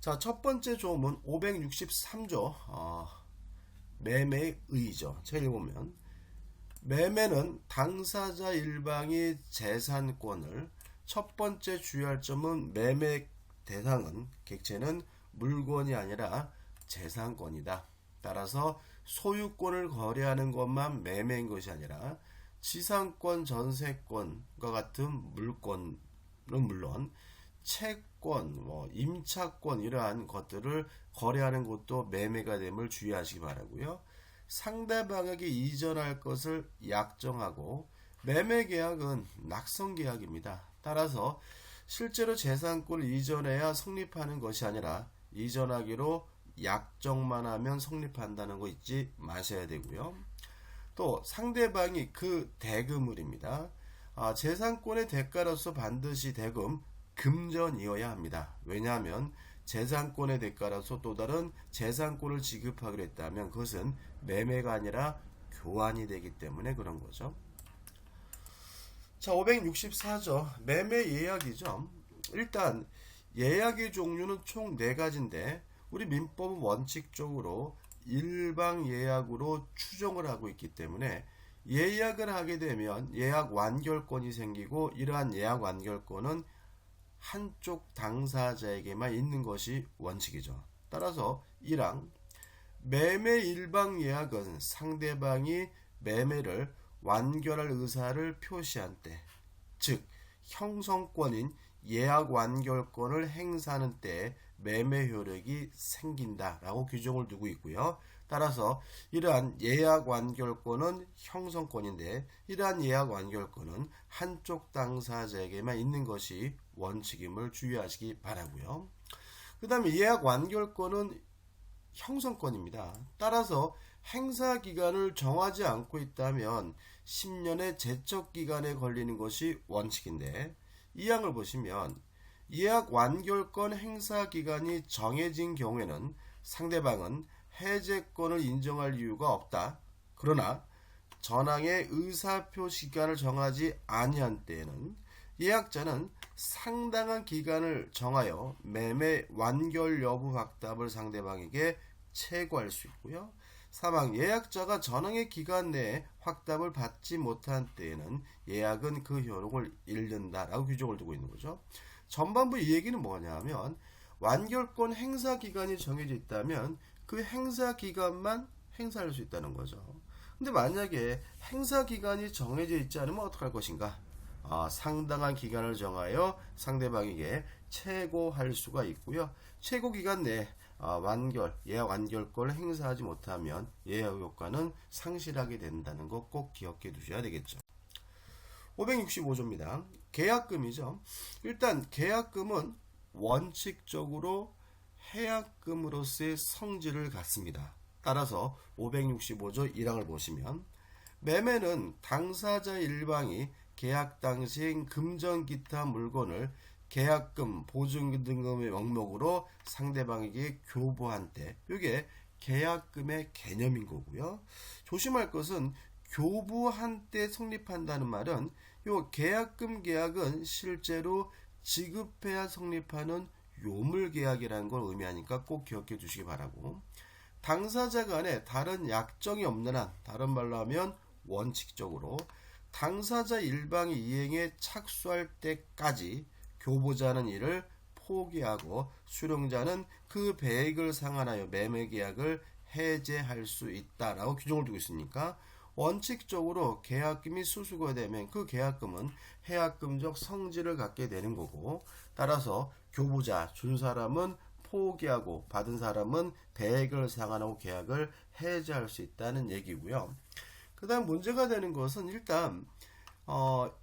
자, 첫 번째 조문은 563조 매매의 의의죠. 제가 읽어보면 매매는 당사자 일방이 재산권을 첫 번째 주의할 점은 매매 대상은 객체는 물건이 아니라 재산권이다. 따라서 소유권을 거래하는 것만 매매인 것이 아니라 지상권, 전세권과 같은 물건은 물론 채권, 임차권 이러한 것들을 거래하는 것도 매매가 됨을 주의하시기 바라고요. 상대방에게 이전할 것을 약정하고 매매 계약은 낙선 계약입니다. 따라서 실제로 재산권을 이전해야 성립하는 것이 아니라 이전하기로 약정만 하면 성립한다는 거 잊지 마셔야 되고요. 또 상대방이 그 대금을입니다. 재산권의 대가로서 반드시 대금 금전이어야 합니다. 왜냐하면 재산권의 대가로서 또 다른 재산권을 지급하기로 했다면 그것은 매매가 아니라 교환이 되기 때문에 그런 거죠. 자, 564조 매매 예약이죠. 일단 예약의 종류는 총 4가지인데 우리 민법은 원칙적으로 일방 예약으로 추정을 하고 있기 때문에 예약을 하게 되면 예약 완결권이 생기고 이러한 예약 완결권은 한쪽 당사자에게만 있는 것이 원칙이죠. 따라서 1항 매매 일방 예약은 상대방이 매매를 완결할 의사를 표시한 때, 즉 형성권인 예약 완결권을 행사하는 때 매매 효력이 생긴다라고 규정을 두고 있고요. 따라서 이러한 예약 완결권은 형성권인데 이러한 예약 완결권은 한쪽 당사자에게만 있는 것이 원칙임을 주의하시기 바라고요. 그 다음에 예약 완결권은 형성권입니다. 따라서 행사 기간을 정하지 않고 있다면 10년의 제척 기간에 걸리는 것이 원칙인데 이 항을 보시면 예약 완결권 행사 기간이 정해진 경우에는 상대방은 해제권을 인정할 이유가 없다. 그러나 전항의 의사표 시간을 정하지 아니한 때에는 예약자는 상당한 기간을 정하여 매매 완결 여부 확답을 상대방에게 채구할 수 있고요. 3항 예약자가 전항의 기간 내에 확답을 받지 못한 때에는 예약은 그 효력을 잃는다라고 규정을 두고 있는 거죠. 전반부 이 얘기는 뭐냐면 완결권 행사 기간이 정해져 있다면 그 행사 기간만 행사할 수 있다는 거죠. 근데 만약에 행사 기간이 정해져 있지 않으면 어떡할 것인가? 상당한 기간을 정하여 상대방에게 채고할 수가 있고요. 채고 기간 내에 예약 완결권을 행사하지 못하면 예약 효과는 상실하게 된다는 거 꼭 기억해 두셔야 되겠죠. 565조입니다. 계약금이죠. 일단 계약금은 원칙적으로 해약금으로서의 성질을 갖습니다. 따라서 565조 1항을 보시면 매매는 당사자 일방이 계약 당시인 금전 기타 물건을 계약금, 보증금 등의 명목으로 상대방에게 교부한 때 이게 계약금의 개념인 거고요. 조심할 것은 교부한 때 성립한다는 말은 요 계약금 계약은 실제로 지급해야 성립하는 요물계약이라는 걸 의미하니까 꼭 기억해 주시기 바라고, 당사자 간에 다른 약정이 없는 한, 다른 말로 하면 원칙적으로 당사자 일방이 이행에 착수할 때까지 교부자는 이를 포기하고 수령자는 그 배액을 상환하여 매매계약을 해제할 수 있다라고 규정을 두고 있으니까 원칙적으로 계약금이 수수가 되면 그 계약금은 해약금적 성질을 갖게 되는 거고, 따라서 교부자 준 사람은 포기하고 받은 사람은 배액을 상환하고 계약을 해제할 수 있다는 얘기고요. 그 다음 문제가 되는 것은 일단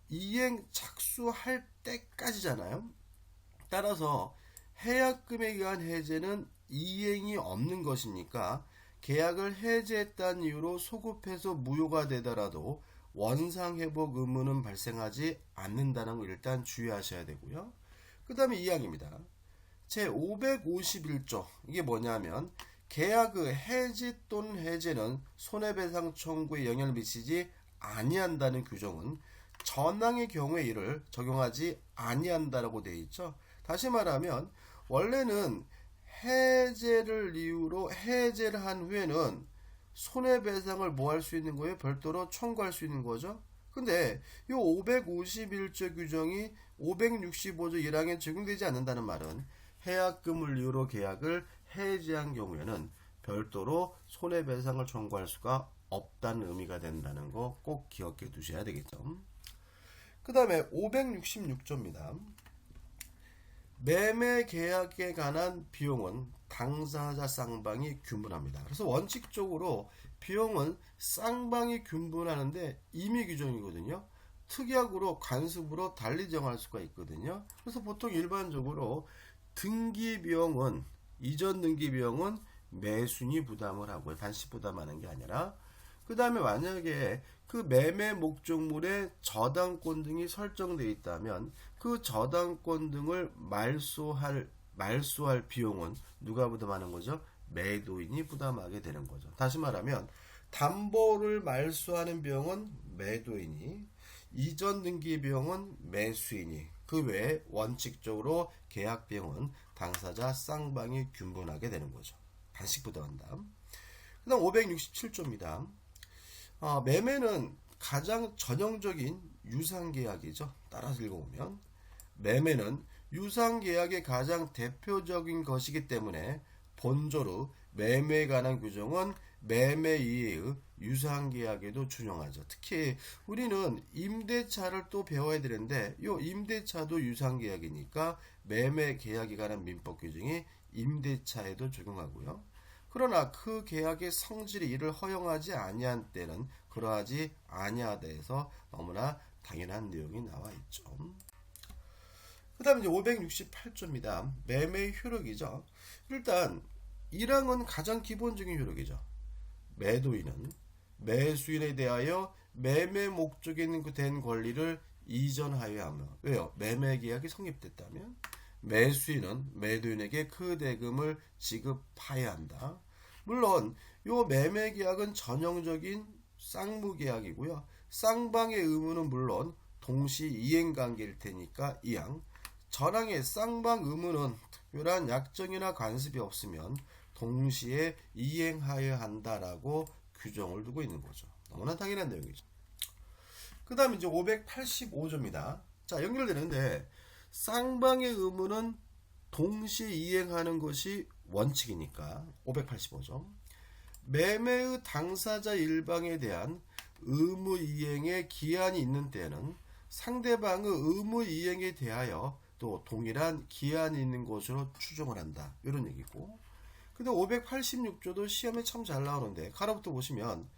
이행 착수할 때까지잖아요. 따라서 해약금에 의한 해제는 이행이 없는 것이니까 계약을 해제했다는 이유로 소급해서 무효가 되더라도 원상회복 의무는 발생하지 않는다는 걸 일단 주의하셔야 되고요. 그 다음에 2항입니다. 제551조 이게 뭐냐면 계약의 해지 또는 해제는 손해배상 청구에 영향을 미치지 아니한다는 규정은 전항의 경우에 이를 적용하지 아니한다라고 되어 있죠. 다시 말하면 원래는 해제를 이유로 해제를 한 후에는 손해배상을 뭐 할 수 있는 거예요? 별도로 청구할 수 있는 거죠. 근데 이 551조 규정이 565조 1항에 적용되지 않는다는 말은 해약금을 이유로 계약을 해지한 경우에는 별도로 손해배상을 청구할 수가 없다는 의미가 된다는 거 꼭 기억해 두셔야 되겠죠. 그 다음에 566조입니다. 매매 계약에 관한 비용은 당사자 쌍방이 균분합니다. 그래서 원칙적으로 비용은 쌍방이 균분하는데 임의 규정이거든요. 특약으로 간섭으로 달리 정할 수가 있거든요. 그래서 보통 일반적으로 등기 비용은 이전 등기 비용은 매수인이 부담을 하고요. 반씩 부담하는 게 아니라 그 다음에 만약에 그 매매 목적물에 저당권 등이 설정되어 있다면 그 저당권 등을 말소할 비용은 누가 부담하는 거죠? 매도인이 부담하게 되는 거죠. 다시 말하면 담보를 말소하는 비용은 매도인이, 이전 등기 비용은 매수인이, 그 외에 원칙적으로 계약 비용은 당사자 쌍방이 균분하게 되는 거죠. 반씩 부담한다. 그 다음 567조입니다. 매매는 가장 전형적인 유상계약이죠. 따라서 읽어보면 매매는 유상계약의 가장 대표적인 것이기 때문에 본조로 매매에 관한 규정은 매매 이외의 유상계약에도 준용하죠. 특히 우리는 임대차를 또 배워야 되는데 이 임대차도 유상계약이니까 매매계약에 관한 민법 규정이 임대차에도 적용하고요. 그러나 그 계약의 성질이 이를 허용하지 아니한 때는 그러하지 아니하다 해서 너무나 당연한 내용이 나와 있죠. 그 다음에 이제 568조입니다. 매매 효력이죠. 일단 1항은 가장 기본적인 효력이죠. 매도인은 매수인에 대하여 매매 목적에 된 권리를 이전하여야 하며, 왜요? 매매 계약이 성립됐다면 매수인은 매도인에게 그 대금을 지급하여야 한다. 물론 이 매매 계약은 전형적인 쌍무 계약이고요. 쌍방의 의무는 물론 동시 이행 관계일 테니까 이항. 전항의 쌍방 의무는 특별한 약정이나 간섭이 없으면 동시에 이행하여야 한다라고 규정을 두고 있는 거죠. 너무나 당연한 내용이죠. 그 다음에 이제 585조입니다. 자, 연결되는데 쌍방의 의무는 동시에 이행하는 것이 원칙이니까 585조. 매매의 당사자 일방에 대한 의무 이행의 기한이 있는 때는 상대방의 의무 이행에 대하여 또 동일한 기한이 있는 것으로 추정을 한다. 이런 얘기고. 근데 586조도 시험에 참 잘 나오는데 가로부터 보시면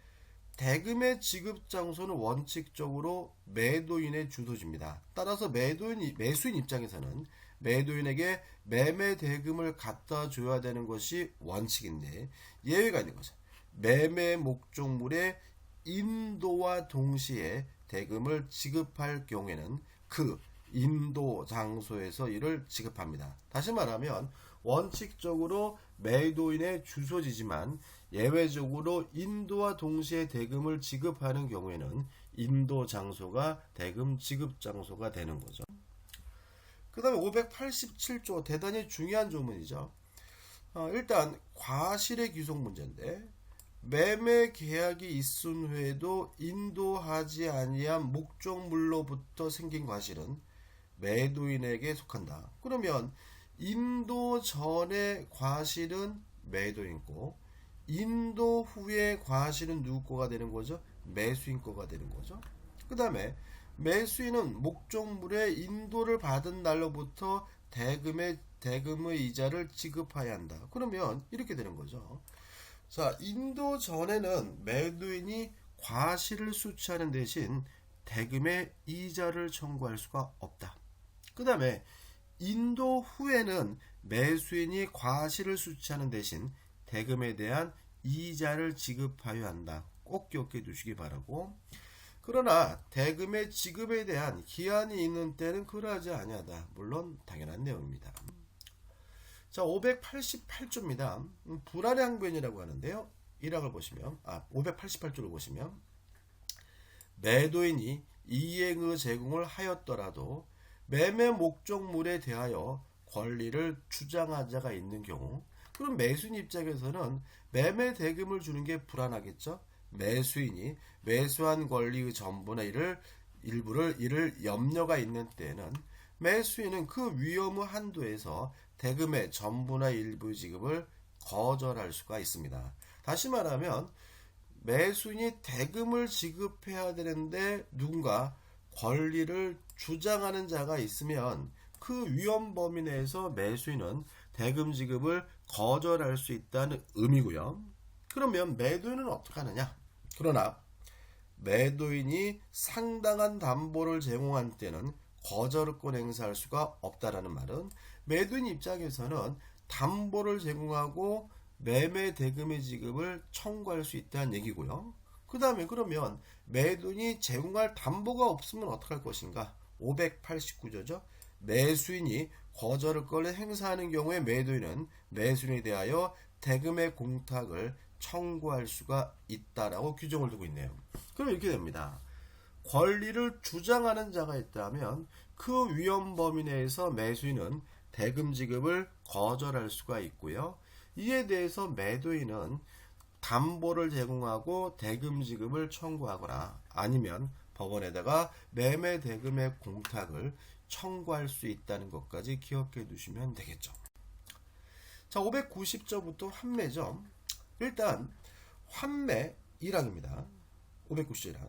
대금의 지급 장소는 원칙적으로 매도인의 주도지입니다. 따라서 매수인 입장에서는 매도인에게 매매 대금을 갖다 줘야 되는 것이 원칙인데 예외가 있는 거죠. 매매 목적물의 인도와 동시에 대금을 지급할 경우에는 그 인도 장소에서 이를 지급합니다. 다시 말하면 원칙적으로 매도인의 주소지지만 예외적으로 인도와 동시에 대금을 지급하는 경우에는 인도 장소가 대금 지급 장소가 되는 거죠. 그 다음에 587조 대단히 중요한 조문이죠. 일단 과실의 귀속 문제인데 매매 계약이 있은 후에도 인도하지 아니한 목적물로부터 생긴 과실은 매도인에게 속한다. 그러면 인도 전의 과실은 매도인 거, 인도 후의 과실은 누구 거가 되는 거죠? 매수인 거가 되는 거죠. 그 다음에 매수인은 목적물의 인도를 받은 날로부터 대금의 이자를 지급해야 한다. 그러면 이렇게 되는 거죠. 자, 인도 전에는 매도인이 과실을 수취하는 대신 대금의 이자를 청구할 수가 없다. 그 다음에 인도 후에는 매수인이 과실을 수취하는 대신 대금에 대한 이자를 지급하여야 한다. 꼭 기억해 두시기 바라고. 그러나 대금의 지급에 대한 기한이 있는 때는 그러하지 아니하다. 물론 당연한 내용입니다. 자, 588조입니다. 불안의 항변이라고 하는데요. 1항을 보시면 588조를 보시면 매도인이 이행의 제공을 하였더라도 매매 목적물에 대하여 권리를 주장한 자가 있는 경우 그럼 매수인 입장에서는 매매 대금을 주는 게 불안하겠죠. 매수인이 매수한 권리의 전부나 일부를 염려가 있는 때는 매수인은 그 위험의 한도에서 대금의 전부나 일부 지급을 거절할 수가 있습니다. 다시 말하면 매수인이 대금을 지급해야 되는데 누군가 권리를 주장하는 자가 있으면 그 위험 범위 내에서 매수인은 대금 지급을 거절할 수 있다는 의미고요. 그러면 매도인은 어떻게 하느냐? 그러나 매도인이 상당한 담보를 제공한 때는 거절권 행사할 수가 없다라는 말은 매도인 입장에서는 담보를 제공하고 매매 대금의 지급을 청구할 수 있다는 얘기고요. 그 다음에 그러면 매도인이 제공할 담보가 없으면 어떻게 할 것인가? 589조죠. 매수인이 거절권을 행사하는 경우에 매도인은 매수인에 대하여 대금의 공탁을 청구할 수가 있다라고 규정을 두고 있네요. 그럼 이렇게 됩니다. 권리를 주장하는 자가 있다면 그 위험 범위 내에서 매수인은 대금 지급을 거절할 수가 있고요. 이에 대해서 매도인은 담보를 제공하고 대금 지급을 청구하거나 아니면 법원에다가 매매 대금의 공탁을 청구할 수 있다는 것까지 기억해 두시면 되겠죠. 자, 590조부터 환매죠. 일단 환매 1항입니다. 590조 1항.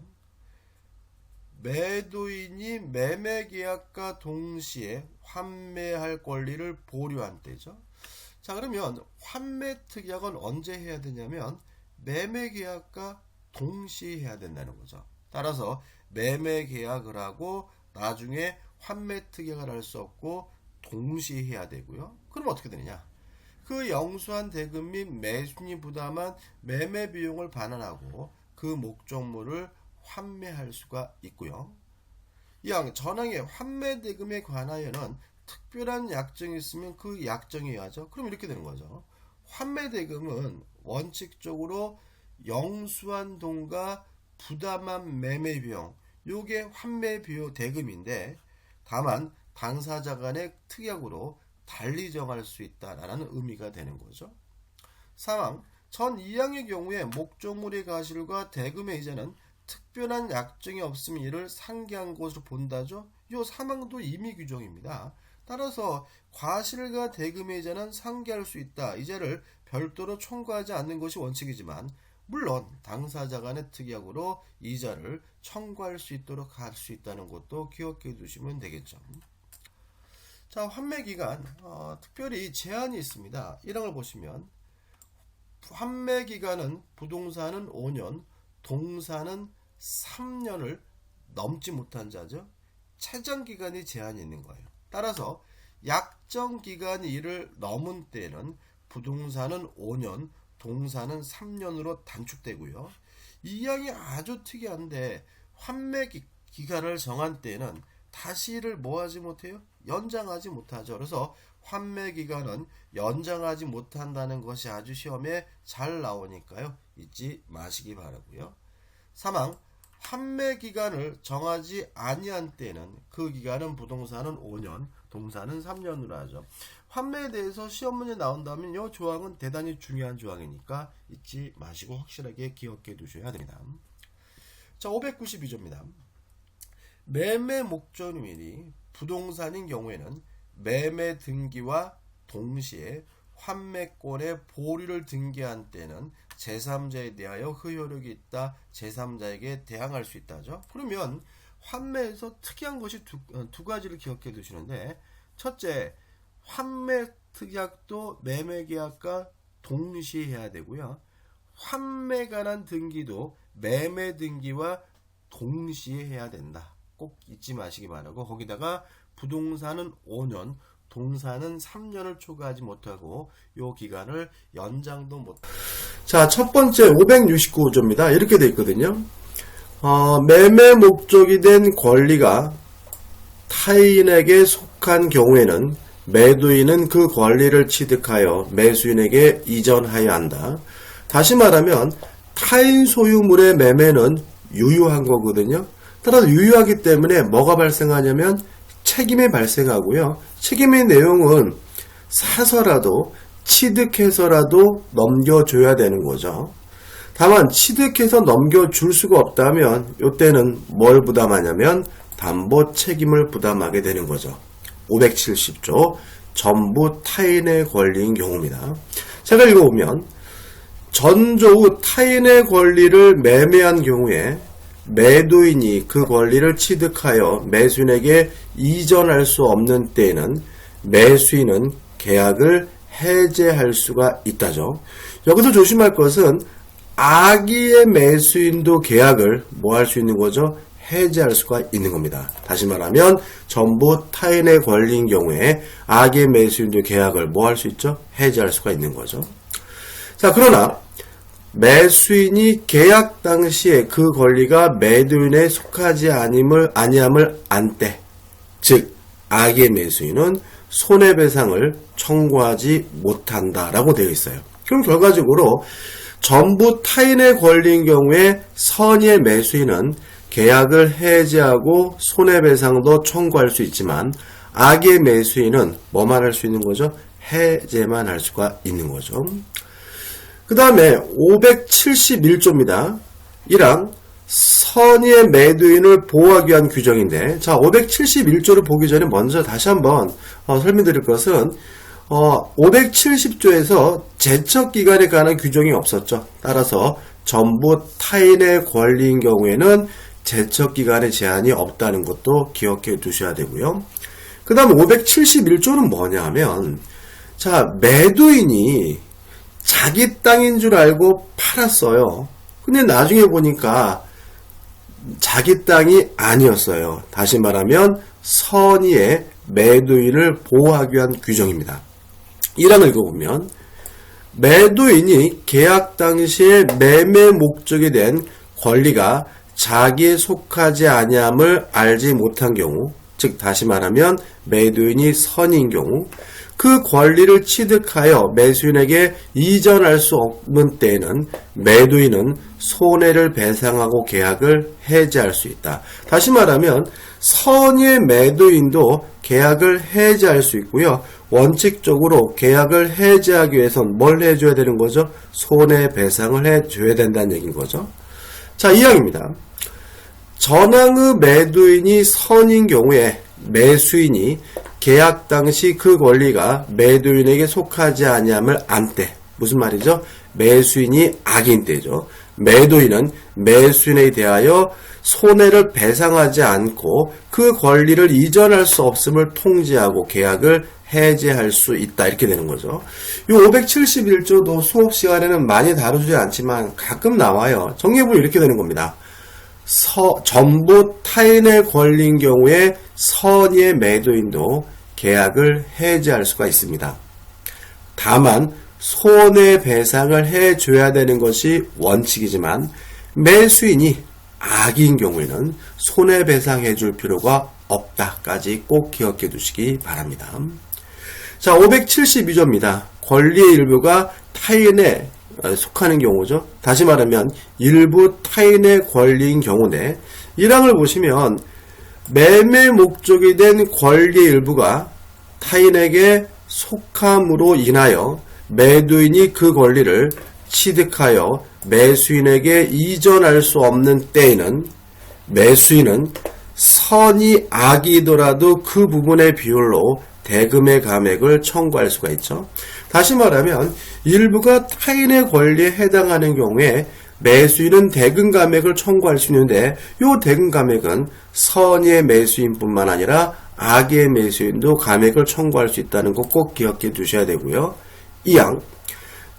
매도인이 매매계약과 동시에 환매할 권리를 보류한 때죠. 자, 그러면 환매특약은 언제 해야 되냐면 매매계약과 동시에 해야 된다는 거죠. 따라서 매매계약을 하고 나중에 환매특약을 할 수 없고 동시에 해야 되고요. 그럼 어떻게 되느냐? 그 영수한 대금 및 매수인이 부담한 매매 비용을 반환하고 그 목적물을 환매할 수가 있고요. 이항 전항의 환매 대금에 관하여는 특별한 약정이 있으면 그 약정에 의하죠. 그럼 이렇게 되는 거죠. 환매 대금은 원칙적으로 영수한 돈과 부담한 매매 비용, 요게 환매 비용 대금인데 다만 당사자 간의 특약으로 달리 정할 수 있다라는 의미가 되는 거죠. 상황 전 2항의 경우에 목적물의 과실과 대금의 이자는 특별한 약정이 없으면 이를 상기한 것으로 본다죠. 이 3항도 임의 규정입니다. 따라서 과실과 대금의 이자는 상기할 수 있다. 이자를 별도로 청구하지 않는 것이 원칙이지만 물론 당사자 간의 특약으로 이자를 청구할 수 있도록 할 수 있다는 것도 기억해 두시면 되겠죠. 자, 환매기간 특별히 제한이 있습니다. 1항을 보시면 환매기간은 부동산은 5년, 동산은 3년을 넘지 못한 자죠. 최장기간이 제한이 있는 거예요. 따라서 약정기간이 이를 넘은 때는 부동산은 5년, 동산은 3년으로 단축되고요. 이 항이 아주 특이한데 환매기간을 정한 때는 다시 이를 뭐하지 못해요? 연장하지 못하죠. 그래서 환매기간은 연장하지 못한다는 것이 아주 시험에 잘 나오니까요. 잊지 마시기 바라고요. 3항 환매기간을 정하지 아니한 때는 그 기간은 부동산은 5년, 동산은 3년으로 하죠. 환매에 대해서 시험 문제 나온다면 이 조항은 대단히 중요한 조항이니까 잊지 마시고 확실하게 기억해 두셔야 됩니다. 자, 592조입니다. 매매 목적물이 부동산인 경우에는 매매 등기와 동시에 환매권의 보류를 등기한 때는 제3자에 대하여 효력이 있다. 제3자에게 대항할 수 있다죠. 그러면 환매에서 특이한 것이 두 가지를 기억해 두시는데, 첫째, 환매 특약도 매매 계약과 동시에 해야 되고요. 환매 관한 등기도 매매 등기와 동시에 해야 된다. 꼭 잊지 마시기 바라고, 거기다가 부동산은 5년, 동산은 3년을 초과하지 못하고 요 기간을 연장도 못. 자, 첫 번째 569조입니다. 이렇게 되어 있거든요. 매매 목적이 된 권리가 타인에게 속한 경우에는 매도인은 그 권리를 취득하여 매수인에게 이전하여야 한다. 다시 말하면 타인 소유물의 매매는 유효한 거거든요. 따라서 유효하기 때문에 뭐가 발생하냐면 책임이 발생하고요. 책임의 내용은 사서라도 취득해서라도 넘겨줘야 되는 거죠. 다만 취득해서 넘겨줄 수가 없다면 이때는 뭘 부담하냐면 담보 책임을 부담하게 되는 거죠. 570조 전부 타인의 권리인 경우입니다. 제가 읽어보면 전조후 타인의 권리를 매매한 경우에 매도인이 그 권리를 취득하여 매수인에게 이전할 수 없는 때에는 매수인은 계약을 해제할 수가 있다죠. 여기서 조심할 것은 악의의 매수인도 계약을 뭐 할 수 있는 거죠? 해제할 수가 있는 겁니다. 다시 말하면 전부 타인의 권리인 경우에 악의 매수인도 계약을 뭐 할 수 있죠? 해제할 수가 있는 거죠. 자, 그러나 매수인이 계약 당시에 그 권리가 매도인에 속하지 아니함을 안 때, 즉 악의 매수인은 손해배상을 청구하지 못한다라고 되어 있어요. 그럼 결과적으로 전부 타인의 권리인 경우에 선의의 매수인은 계약을 해제하고 손해배상도 청구할 수 있지만 악의 매수인은 뭐만 할 수 있는 거죠? 해제만 할 수가 있는 거죠. 그 다음에 571조입니다. 1항 선의의 매도인을 보호하기 위한 규정인데, 자, 571조를 보기 전에 먼저 다시 한번 설명드릴 것은 570조에서 제척기간에 관한 규정이 없었죠. 따라서 전부 타인의 권리인 경우에는 제척기간의 제한이 없다는 것도 기억해 두셔야 되고요. 그 다음 571조는 뭐냐 하면, 자, 매도인이 자기 땅인 줄 알고 팔았어요. 근데 나중에 보니까 자기 땅이 아니었어요. 다시 말하면 선의의 매도인을 보호하기 위한 규정입니다. 1항을 읽어보면 매도인이 계약 당시에 매매 목적이 된 권리가 자기에 속하지 아니함을 알지 못한 경우, 즉 다시 말하면 매도인이 선인 경우 그 권리를 취득하여 매수인에게 이전할 수 없는 때에는 매도인은 손해를 배상하고 계약을 해지할 수 있다. 다시 말하면 선의의 매도인도 계약을 해지할 수 있고요. 원칙적으로 계약을 해지하기 위해서는 뭘 해줘야 되는 거죠? 손해배상을 해줘야 된다는 얘기인 거죠. 자, 2항입니다. 전항의 매도인이 선인 경우에 매수인이 계약 당시 그 권리가 매도인에게 속하지 아니함을 안 때, 무슨 말이죠? 매수인이 악인 때죠. 매도인은 매수인에 대하여 손해를 배상하지 않고 그 권리를 이전할 수 없음을 통지하고 계약을 해제할 수 있다. 이렇게 되는 거죠. 이 571조도 수업 시간에는 많이 다루지 않지만 가끔 나와요. 정리해보면 이렇게 되는 겁니다. 전부 타인의 권리인 경우에 선의의 매도인도 계약을 해제할 수가 있습니다. 다만 손해배상을 해줘야 되는 것이 원칙이지만 매수인이 악인 경우에는 손해배상해 줄 필요가 없다까지 꼭 기억해 두시기 바랍니다. 자, 572조입니다. 권리의 일부가 타인에 속하는 경우죠. 다시 말하면 일부 타인의 권리인 경우인데 1항을 보시면 매매 목적이 된 권리의 일부가 타인에게 속함으로 인하여 매도인이 그 권리를 취득하여 매수인에게 이전할 수 없는 때에는 매수인은 선이 악이더라도 그 부분의 비율로 대금의 감액을 청구할 수가 있죠. 다시 말하면 일부가 타인의 권리에 해당하는 경우에 매수인은 대금 감액을 청구할 수 있는데 이 대금 감액은 선의의 매수인뿐만 아니라 악의 매수인도 감액을 청구할 수 있다는 거 꼭 기억해 두셔야 되고요. 2항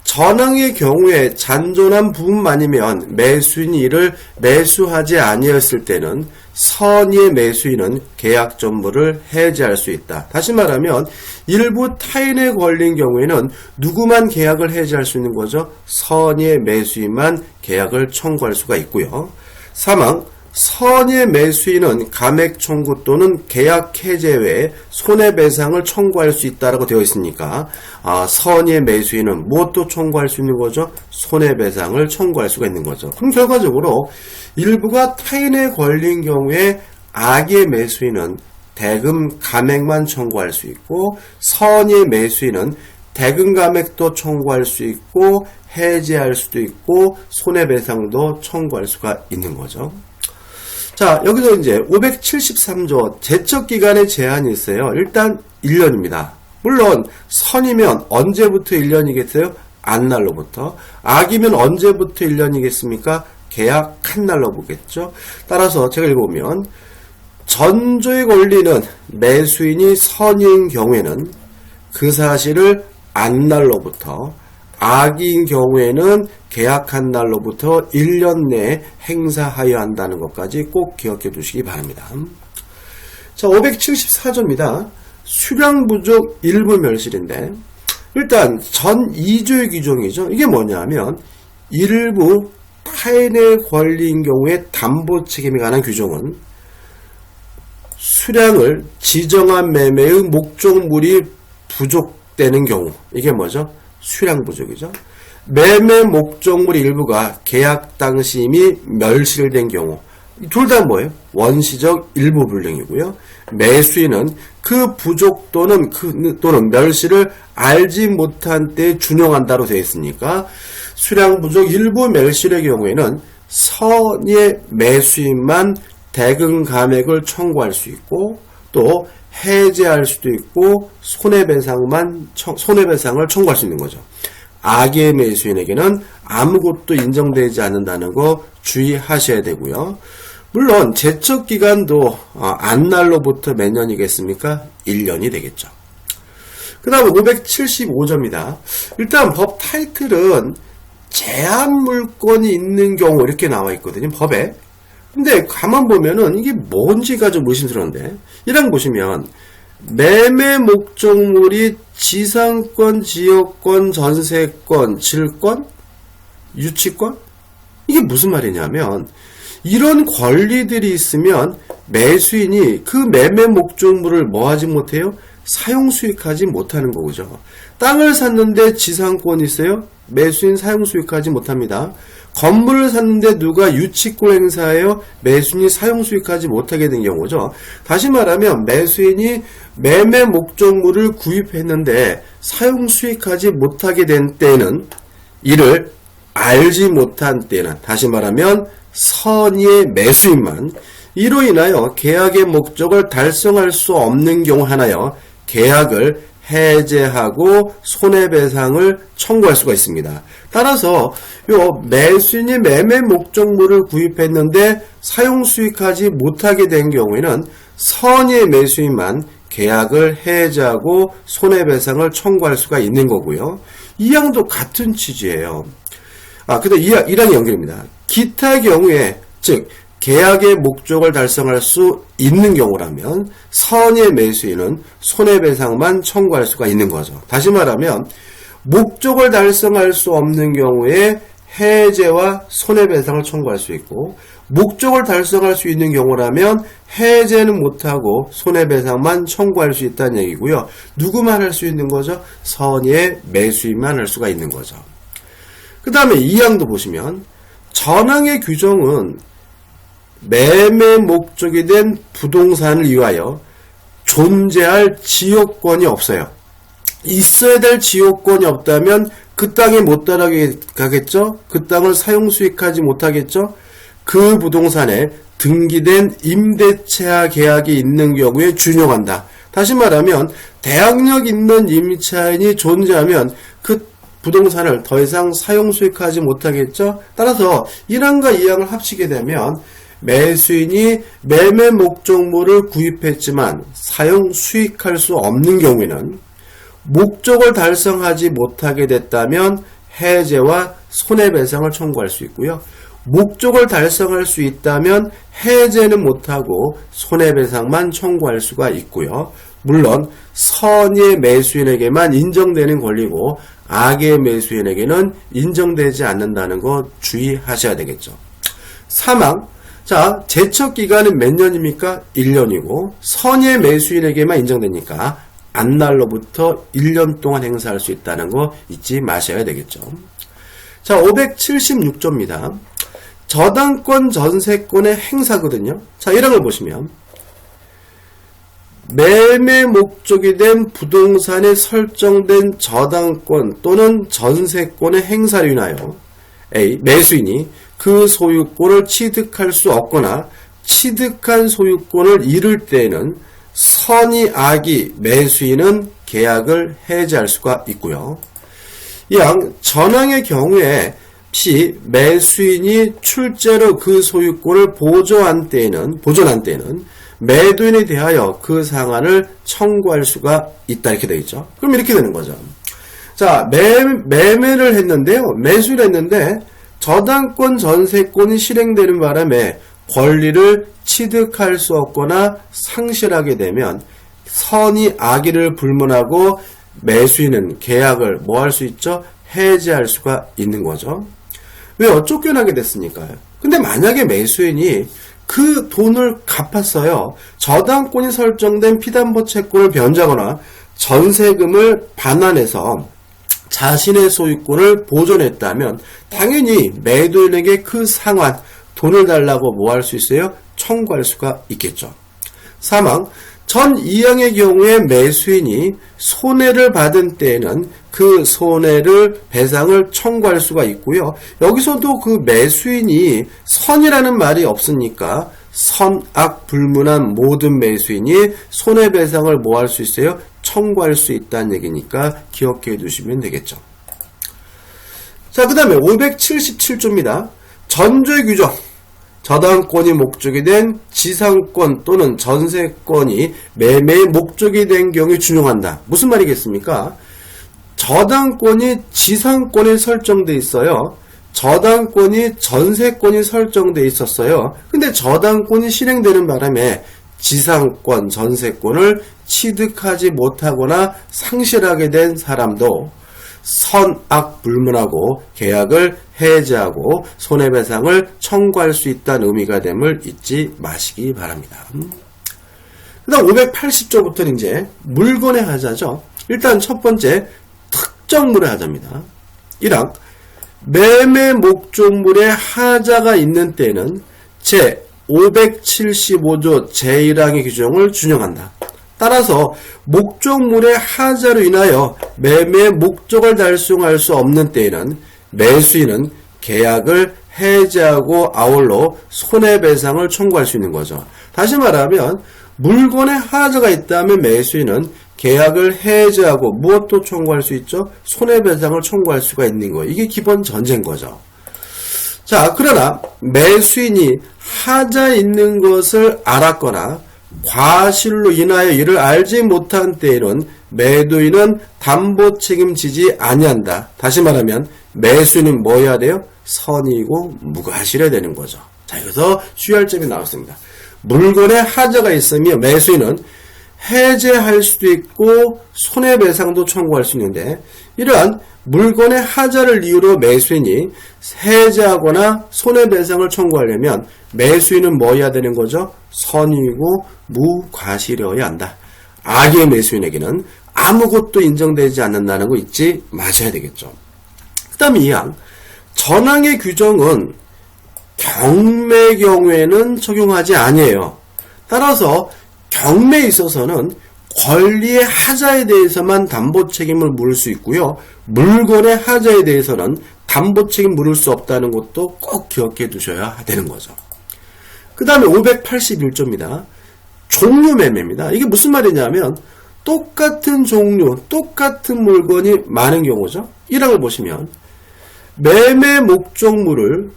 전항의 경우에 잔존한 부분만이면 매수인이 이를 매수하지 아니었을 때는 선의의 매수인은 계약 전부를 해지할 수 있다. 다시 말하면 일부 타인의 권리인 경우에는 누구만 계약을 해지할 수 있는 거죠? 선의의 매수인만 계약을 청구할 수가 있고요. 3항 선의의 매수인은 감액 청구 또는 계약 해제 외에 손해배상을 청구할 수 있다라고 되어 있으니까 선의의 매수인은 무엇도 청구할 수 있는 거죠? 손해배상을 청구할 수가 있는 거죠. 그럼 결과적으로 일부가 타인의 권리인 경우에 악의 매수인은 대금 감액만 청구할 수 있고 선의의 매수인은 대금 감액도 청구할 수 있고 해제할 수도 있고 손해배상도 청구할 수가 있는 거죠. 자, 여기서 이제 573조 제척기간의 제한이 있어요. 일단 1년입니다. 물론 선이면 언제부터 1년이겠어요? 안날로부터. 악이면 언제부터 1년이겠습니까? 계약한 날로 보겠죠. 따라서 제가 읽어보면 전조의 권리는 매수인이 선인 경우에는 그 사실을 안날로부터, 악인 경우에는 계약한 날로부터 1년 내에 행사하여야 한다는 것까지 꼭 기억해 두시기 바랍니다. 자, 574조입니다. 수량 부족 일부 멸실인데 일단 전 2조의 규정이죠. 이게 뭐냐면 일부 타인의 권리인 경우에 담보 책임에 관한 규정은 수량을 지정한 매매의 목적물이 부족되는 경우, 이게 뭐죠? 수량 부족이죠. 매매 목적물 일부가 계약 당시 이미 멸실된 경우, 둘 다 뭐예요? 원시적 일부 불능이고요. 매수인은 그 부족 또는 멸실을 알지 못한 때에 준용한다로 되어 있으니까 수량 부족 일부 멸실의 경우에는 선의 매수인만 대금 감액을 청구할 수 있고 또 해제할 수도 있고 손해배상을 청구할 수 있는 거죠. 악의 매수인에게는 아무것도 인정되지 않는다는 거 주의하셔야 되고요. 물론 제척기간도 안날로부터 몇 년이겠습니까? 1년이 되겠죠. 그 다음에 575조입니다. 일단 법 타이틀은 제한물권이 있는 경우 이렇게 나와 있거든요. 법에. 근데 가만 보면은 이게 뭔지가 좀 의심스러운데 1항 보시면 매매 목적물이 지상권, 지역권, 전세권, 질권, 유치권? 이게 무슨 말이냐면 이런 권리들이 있으면 매수인이 그 매매 목적물을 뭐 하지 못해요? 사용 수익하지 못하는 거죠. 땅을 샀는데 지상권이 있어요? 매수인 사용 수익하지 못합니다. 건물을 샀는데 누가 유치권 행사해요? 매수인이 사용 수익하지 못하게 된 경우죠. 다시 말하면 매수인이 매매 목적물을 구입했는데 사용 수익하지 못하게 된 때는 이를 알지 못한 때는 다시 말하면 선의의 매수인만 이로 인하여 계약의 목적을 달성할 수 없는 경우 하나여 계약을 해제하고 손해배상을 청구할 수가 있습니다. 따라서 요 매수인이 매매 목적물을 구입했는데 사용 수익하지 못하게 된 경우에는 선의의 매수인만 계약을 해제하고 손해배상을 청구할 수가 있는 거고요. 이 항도 같은 취지예요. 근데 1항이 연결입니다. 기타 경우에 즉 계약의 목적을 달성할 수 있는 경우라면 선의의 매수인은 손해배상만 청구할 수가 있는 거죠. 다시 말하면 목적을 달성할 수 없는 경우에 해제와 손해배상을 청구할 수 있고 목적을 달성할 수 있는 경우라면 해제는 못하고 손해배상만 청구할 수 있다는 얘기고요. 누구만 할 수 있는 거죠? 선의의 매수인만 할 수가 있는 거죠. 그 다음에 2항도 보시면 전항의 규정은 매매 목적이 된 부동산을 위하여 존재할 지역권이 없어요. 있어야 될 지역권이 없다면 그 땅에 못 따라가겠죠? 그 땅을 사용 수익하지 못하겠죠? 그 부동산에 등기된 임대차 계약이 있는 경우에 준용한다. 다시 말하면 대항력 있는 임차인이 존재하면 그 부동산을 더 이상 사용 수익하지 못하겠죠? 따라서 1항과 2항을 합치게 되면 매수인이 매매 목적물을 구입했지만 사용 수익할 수 없는 경우에는 목적을 달성하지 못하게 됐다면 해제와 손해배상을 청구할 수 있고요. 목적을 달성할 수 있다면 해제는 못하고 손해배상만 청구할 수가 있고요. 물론 선의의 매수인에게만 인정되는 권리고 악의 매수인에게는 인정되지 않는다는 거 주의하셔야 되겠죠. 3항. 자, 제척기간은 몇 년입니까? 1년이고 선의의 매수인에게만 인정되니까 안날로부터 1년 동안 행사할 수 있다는 거 잊지 마셔야 되겠죠. 자, 576조입니다. 저당권 전세권의 행사거든요. 자, 1항을 보시면 매매 목적이 된 부동산에 설정된 저당권 또는 전세권의 행사로 인하여 A. 매수인이 그 소유권을 취득할 수 없거나 취득한 소유권을 잃을 때에는 선의 악의 매수인은 계약을 해지할 수가 있고요. 이왕 전항의 경우에 시 매수인이 출제로 그 소유권을 보존한 때에는 매도인에 대하여 그 상한을 청구할 수가 있다 이렇게 되어 있죠. 그럼 이렇게 되는 거죠. 자, 매매를 했는데요. 매수를 했는데 저당권 전세권이 실행되는 바람에 권리를 취득할 수 없거나 상실하게 되면 선의 악의를 불문하고 매수인은 계약을 뭐 할 수 있죠? 해지할 수가 있는 거죠. 왜요? 쫓겨나게 됐으니까요. 근데 만약에 매수인이 그 돈을 갚았어요. 저당권이 설정된 피담보 채권을 변제하거나 전세금을 반환해서 자신의 소유권을 보존했다면 당연히 매도인에게 그 상환, 돈을 달라고 뭐 할 수 있어요? 청구할 수가 있겠죠. 사망, 전 2항의 경우에 매수인이 손해를 받은 때에는 그 손해를 배상을 청구할 수가 있고요. 여기서도 그 매수인이 선이라는 말이 없으니까 선악 불문한 모든 매수인이 손해배상을 뭐 할 수 있어요? 청구할 수 있다는 얘기니까 기억해 두시면 되겠죠. 자, 그 다음에 577조입니다. 전조의 규정. 저당권이 목적이 된 지상권 또는 전세권이 매매의 목적이 된 경우에 준용한다. 무슨 말이겠습니까? 저당권이 지상권에 설정돼 있어요. 저당권이 전세권이 설정돼 있었어요. 근데 저당권이 실행되는 바람에 지상권, 전세권을 취득하지 못하거나 상실하게 된 사람도 선악 불문하고 계약을 해지하고 손해배상을 청구할 수 있다는 의미가 됨을 잊지 마시기 바랍니다. 그 다음 580조부터는 이제 물건의 하자죠. 일단 첫 번째 특정물의 하자입니다. 1항 매매 목적물의 하자가 있는 때에는 제 575조 제1항의 규정을 준용한다. 따라서 목적물의 하자로 인하여 매매 목적을 달성할 수 없는 때에는 매수인은 계약을 해지하고 아울러 손해배상을 청구할 수 있는 거죠. 다시 말하면 물건의 하자가 있다면 매수인은 계약을 해지하고 무엇도 청구할 수 있죠? 손해배상을 청구할 수가 있는 거예요. 이게 기본 전제인 거죠. 자, 그러나 매수인이 하자 있는 것을 알았거나 과실로 인하여 이를 알지 못한 때에는 매도인은 담보 책임지지 아니한다. 다시 말하면 매수인은 뭐 해야 돼요? 선이고 무과실해야 되는 거죠. 자, 여기서 주의할 점이 나왔습니다. 물건에 하자가 있으면 매수인은 해제할 수도 있고 손해배상도 청구할 수 있는데 이러한 물건의 하자를 이유로 매수인이 해제하거나 손해배상을 청구하려면 매수인은 뭐 해야 되는 거죠? 선이고 무과실이어야 한다. 악의 매수인에게는 아무것도 인정되지 않는다는 거 잊지 마셔야 되겠죠. 그 다음에 2항 전항의 규정은 경매 경우에는 적용하지 아니에요. 따라서 경매에 있어서는 권리의 하자에 대해서만 담보 책임을 물을 수 있고요. 물건의 하자에 대해서는 담보 책임 물을 수 없다는 것도 꼭 기억해 두셔야 되는 거죠. 그 다음에 581조입니다. 종류 매매입니다. 이게 무슨 말이냐면 똑같은 종류, 똑같은 물건이 많은 경우죠. 1항을 보시면 매매 목적물을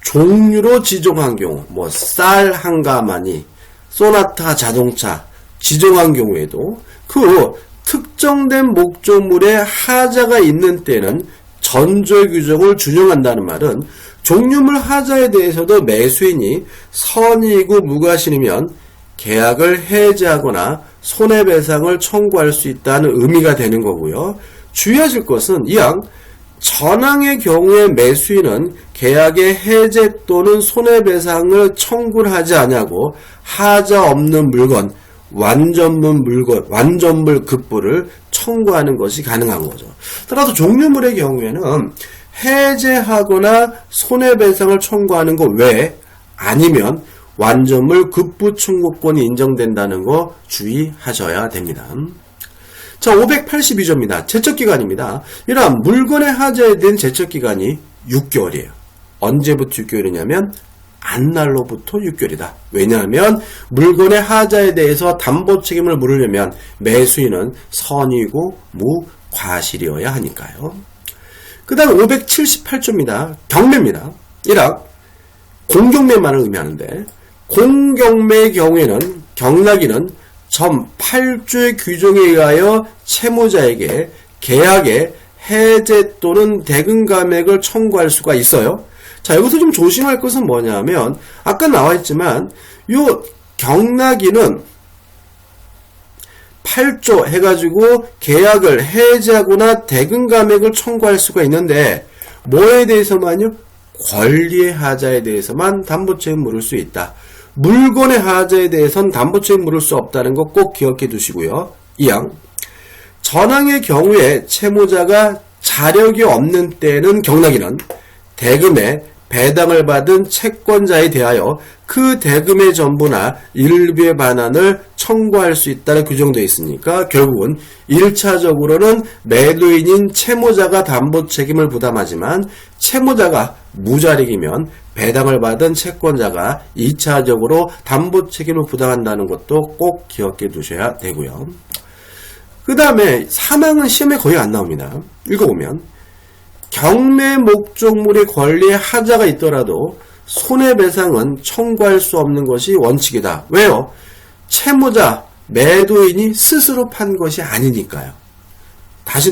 종류로 지정한 경우, 뭐 쌀 한 가마니, 소나타 자동차 지정한 경우에도 그 특정된 목적물에 하자가 있는 때는 전조 규정을 준용한다는 말은 종류물 하자에 대해서도 매수인이 선이고 무과실이면 계약을 해지하거나 손해배상을 청구할 수 있다는 의미가 되는 거고요. 주의하실 것은 이항 전항의 경우에 매수인은 계약의 해제 또는 손해배상을 청구를 하지 않냐고 하자 없는 물건, 완전물 급부를 청구하는 것이 가능한 거죠. 따라서 종류물의 경우에는 해제하거나 손해배상을 청구하는 것 외에 아니면 완전물 급부 청구권이 인정된다는 거 주의하셔야 됩니다. 자, 582조입니다. 제척기간입니다. 이러한 물건의 하자에 대한 제척기간이 6개월이에요. 언제부터 6개월이냐면 안날로부터 6개월이다. 왜냐하면 물건의 하자에 대해서 담보 책임을 물으려면 매수인은 선이고 무과실이어야 하니까요. 그 다음 578조입니다. 경매입니다. 1학 공경매만을 의미하는데 공경매의 경우에는 경락인은 전 8조의 규정에 의하여 채무자에게 계약의 해제 또는 대금 감액을 청구할 수가 있어요. 자, 여기서 좀 조심할 것은 뭐냐면 아까 나와 있지만 요 경락인은 8조 해가지고 계약을 해제하거나 대금 감액을 청구할 수가 있는데 뭐에 대해서만요? 권리의 하자에 대해서만 담보책임 물을 수 있다. 물건의 하자에 대해서는 담보책임 물을 수 없다는 거 꼭 기억해 두시고요. 2항 전항의 경우에 채무자가 자력이 없는 때는 경락인은 대금에 배당을 받은 채권자에 대하여 그 대금의 전부나 일부의 반환을 청구할 수 있다는 규정되어 있으니까 결국은 1차적으로는 매도인인 채무자가 담보 책임을 부담하지만 채무자가 무자력이면 배당을 받은 채권자가 2차적으로 담보 책임을 부담한다는 것도 꼭 기억해 두셔야 되고요. 그 다음에 3항은 시험에 거의 안 나옵니다. 읽어보면 경매 목적물의 권리의 하자가 있더라도 손해배상은 청구할 수 없는 것이 원칙이다. 왜요? 채무자, 매도인이 스스로 판 것이 아니니까요.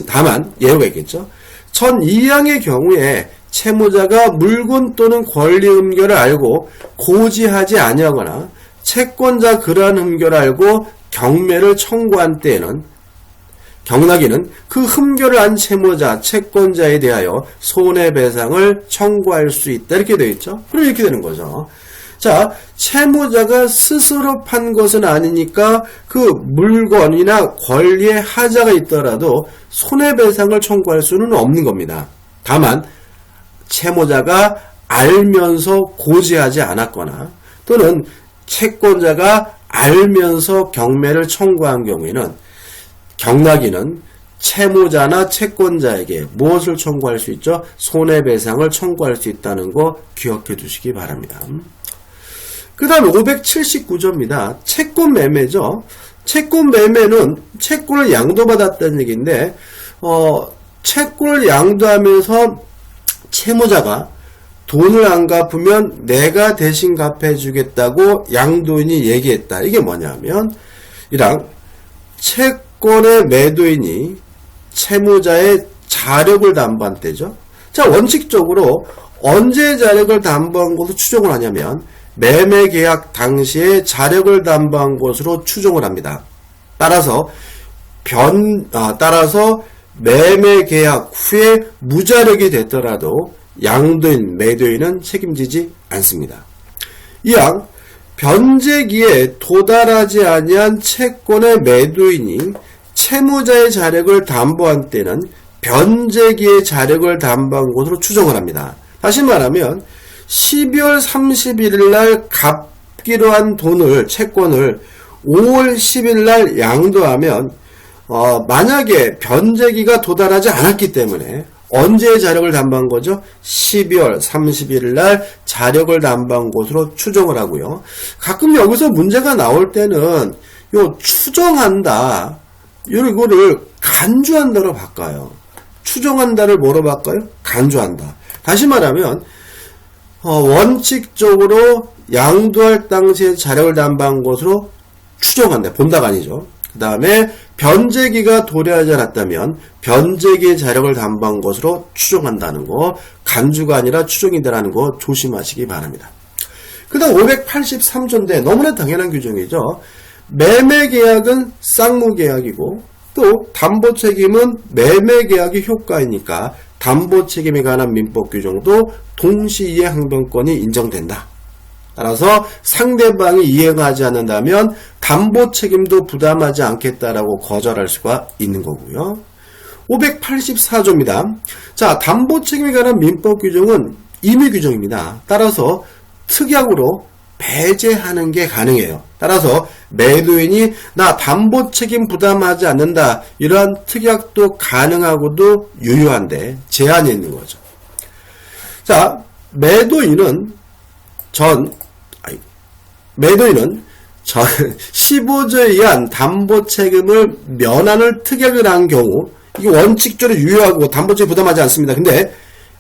다만 예외가 있겠죠. 전 2항의 경우에 채무자가 물건 또는 권리 흠결을 알고 고지하지 아니하거나 채권자 그러한 흠결을 알고 경매를 청구한 때에는 경락인은 그 흠결을 안 채무자, 채권자에 대하여 손해배상을 청구할 수 있다. 이렇게 되어 있죠. 그럼 이렇게 되는 거죠. 자, 채무자가 스스로 판 것은 아니니까 그 물건이나 권리의 하자가 있더라도 손해배상을 청구할 수는 없는 겁니다. 다만 채무자가 알면서 고지하지 않았거나 또는 채권자가 알면서 경매를 청구한 경우에는 경락인은 채무자나 채권자에게 무엇을 청구할 수 있죠? 손해배상을 청구할 수 있다는 거 기억해 두시기 바랍니다. 그 다음 579조입니다. 채권매매죠. 채권매매는 채권을 양도받았다는 얘기인데 채권을 양도하면서 채무자가 돈을 안 갚으면 내가 대신 갚아주겠다고 양도인이 얘기했다. 이게 뭐냐면 이랑 채권의 매도인이 채무자의 자력을 담보한 때죠. 자, 원칙적으로 언제 자력을 담보한 것으로 추정을 하냐면 매매 계약 당시에 자력을 담보한 것으로 추정을 합니다. 따라서 매매 계약 후에 무자력이 됐더라도 양도인, 매도인은 책임지지 않습니다. 이항 변제기에 도달하지 아니한 채권의 매도인이 채무자의 자력을 담보한 때는 변제기의 자력을 담보한 것으로 추정을 합니다. 다시 말하면 12월 31일 날 갚기로 한 돈을, 채권을 5월 10일 날 양도하면 만약에 변제기가 도달하지 않았기 때문에 언제 자력을 담보한 거죠? 12월 31일 날 자력을 담보한 것으로 추정을 하고요. 가끔 여기서 문제가 나올 때는 요 추정한다, 이거를 간주한다로 바꿔요. 추정한다를 뭐로 바꿔요? 간주한다. 다시 말하면 원칙적으로 양도할 당시에 자력을 담보한 것으로 추정한다. 본다가 아니죠. 그 다음에 변제기가 도래하지 않았다면 변제기의 자력을 담보한 것으로 추정한다는 거, 간주가 아니라 추정이다라는 거 조심하시기 바랍니다. 그 다음 583조인데 너무나 당연한 규정이죠. 매매계약은 쌍무계약이고 또 담보책임은 매매계약의 효과이니까 담보책임에 관한 민법 규정도 동시이해 항변권이 인정된다. 따라서 상대방이 이행하지 않는다면 담보 책임도 부담하지 않겠다라고 거절할 수가 있는 거고요. 584조입니다. 자, 담보 책임에 관한 민법 규정은 임의 규정입니다. 따라서 특약으로 배제하는 게 가능해요. 따라서 매도인이 나 담보 책임 부담하지 않는다. 이러한 특약도 가능하고도 유효한데 제한이 있는 거죠. 자, 매도인은 전 15조에 의한 담보 책임을 면하는 특약을 한 경우 이게 원칙적으로 유효하고 담보 책임 부담하지 않습니다. 근데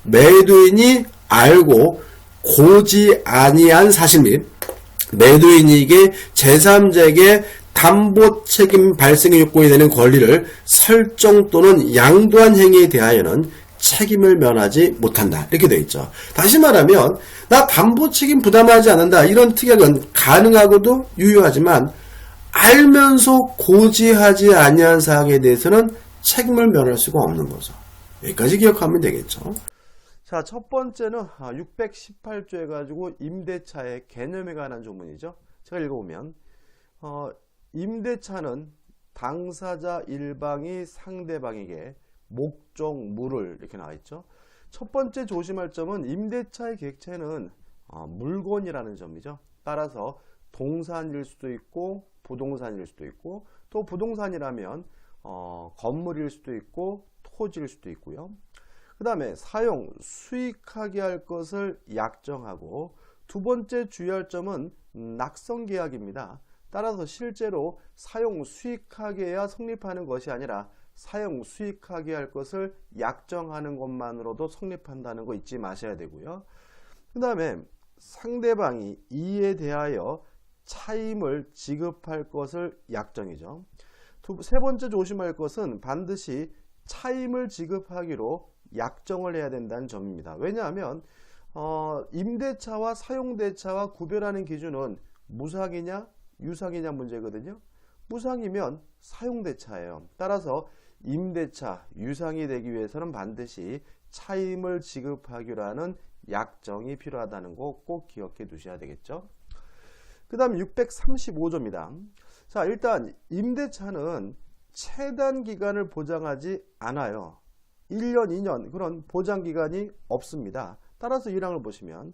매도인이 알고 고지 아니한 사실 및 매도인에게 제3자에게 담보 책임 발생의 요건이 되는 권리를 설정 또는 양도한 행위에 대하여는 책임을 면하지 못한다. 이렇게 되어 있죠. 다시 말하면 나 담보 책임 부담하지 않는다. 이런 특약은 가능하고도 유효하지만 알면서 고지하지 아니한 사항에 대해서는 책임을 면할 수가 없는 거죠. 여기까지 기억하면 되겠죠. 자, 첫 번째는 618조 해가지고 임대차의 개념에 관한 조문이죠. 제가 읽어보면 임대차는 당사자 일방이 상대방에게 목적물을 이렇게 나와있죠. 첫 번째 조심할 점은 임대차의 객체는 물건이라는 점이죠. 따라서 동산일 수도 있고 부동산일 수도 있고 또 부동산이라면 건물일 수도 있고 토지일 수도 있고요. 그 다음에 사용, 수익하게 할 것을 약정하고 두 번째 주의할 점은 낙성계약입니다. 따라서 실제로 사용, 수익하게 해야 성립하는 것이 아니라 사용, 수익하게 할 것을 약정하는 것만으로도 성립한다는 거 잊지 마셔야 되고요. 그 다음에 상대방이 이에 대하여 차임을 지급할 것을 약정이죠. 세 번째 조심할 것은 반드시 차임을 지급하기로 약정을 해야 된다는 점입니다. 왜냐하면 임대차와 사용대차와 구별하는 기준은 무상이냐 유상이냐 문제거든요. 무상이면 사용대차예요. 따라서 임대차, 유상이 되기 위해서는 반드시 차임을 지급하기로 하는 약정이 필요하다는 거 꼭 기억해 두셔야 되겠죠. 그 다음 635조입니다. 자, 일단 임대차는 최단 기간을 보장하지 않아요. 1년, 2년 그런 보장 기간이 없습니다. 따라서 1항을 보시면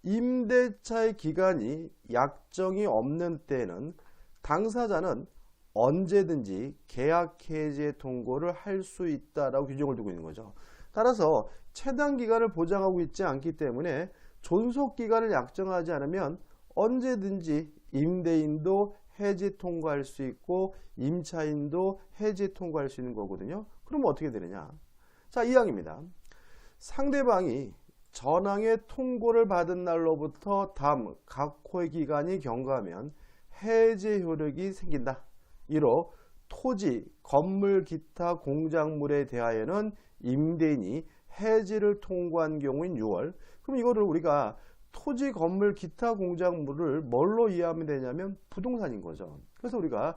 임대차의 기간이 약정이 없는 때에는 당사자는 언제든지 계약 해지 통고를 할 수 있다라고 규정을 두고 있는 거죠. 따라서 최단 기간을 보장하고 있지 않기 때문에 존속 기간을 약정하지 않으면 언제든지 임대인도 해지 통고할 수 있고 임차인도 해지 통고할 수 있는 거거든요. 그러면 어떻게 되느냐? 자, 2항입니다. 상대방이 전항의 통고를 받은 날로부터 다음 각 호의 기간이 경과하면 해지 효력이 생긴다. 이로 토지, 건물, 기타 공작물에 대하여는 임대인이 해지를 통고한 경우인 6월. 그럼 이거를 우리가 토지, 건물, 기타 공작물을 뭘로 이해하면 되냐면 부동산인 거죠. 그래서 우리가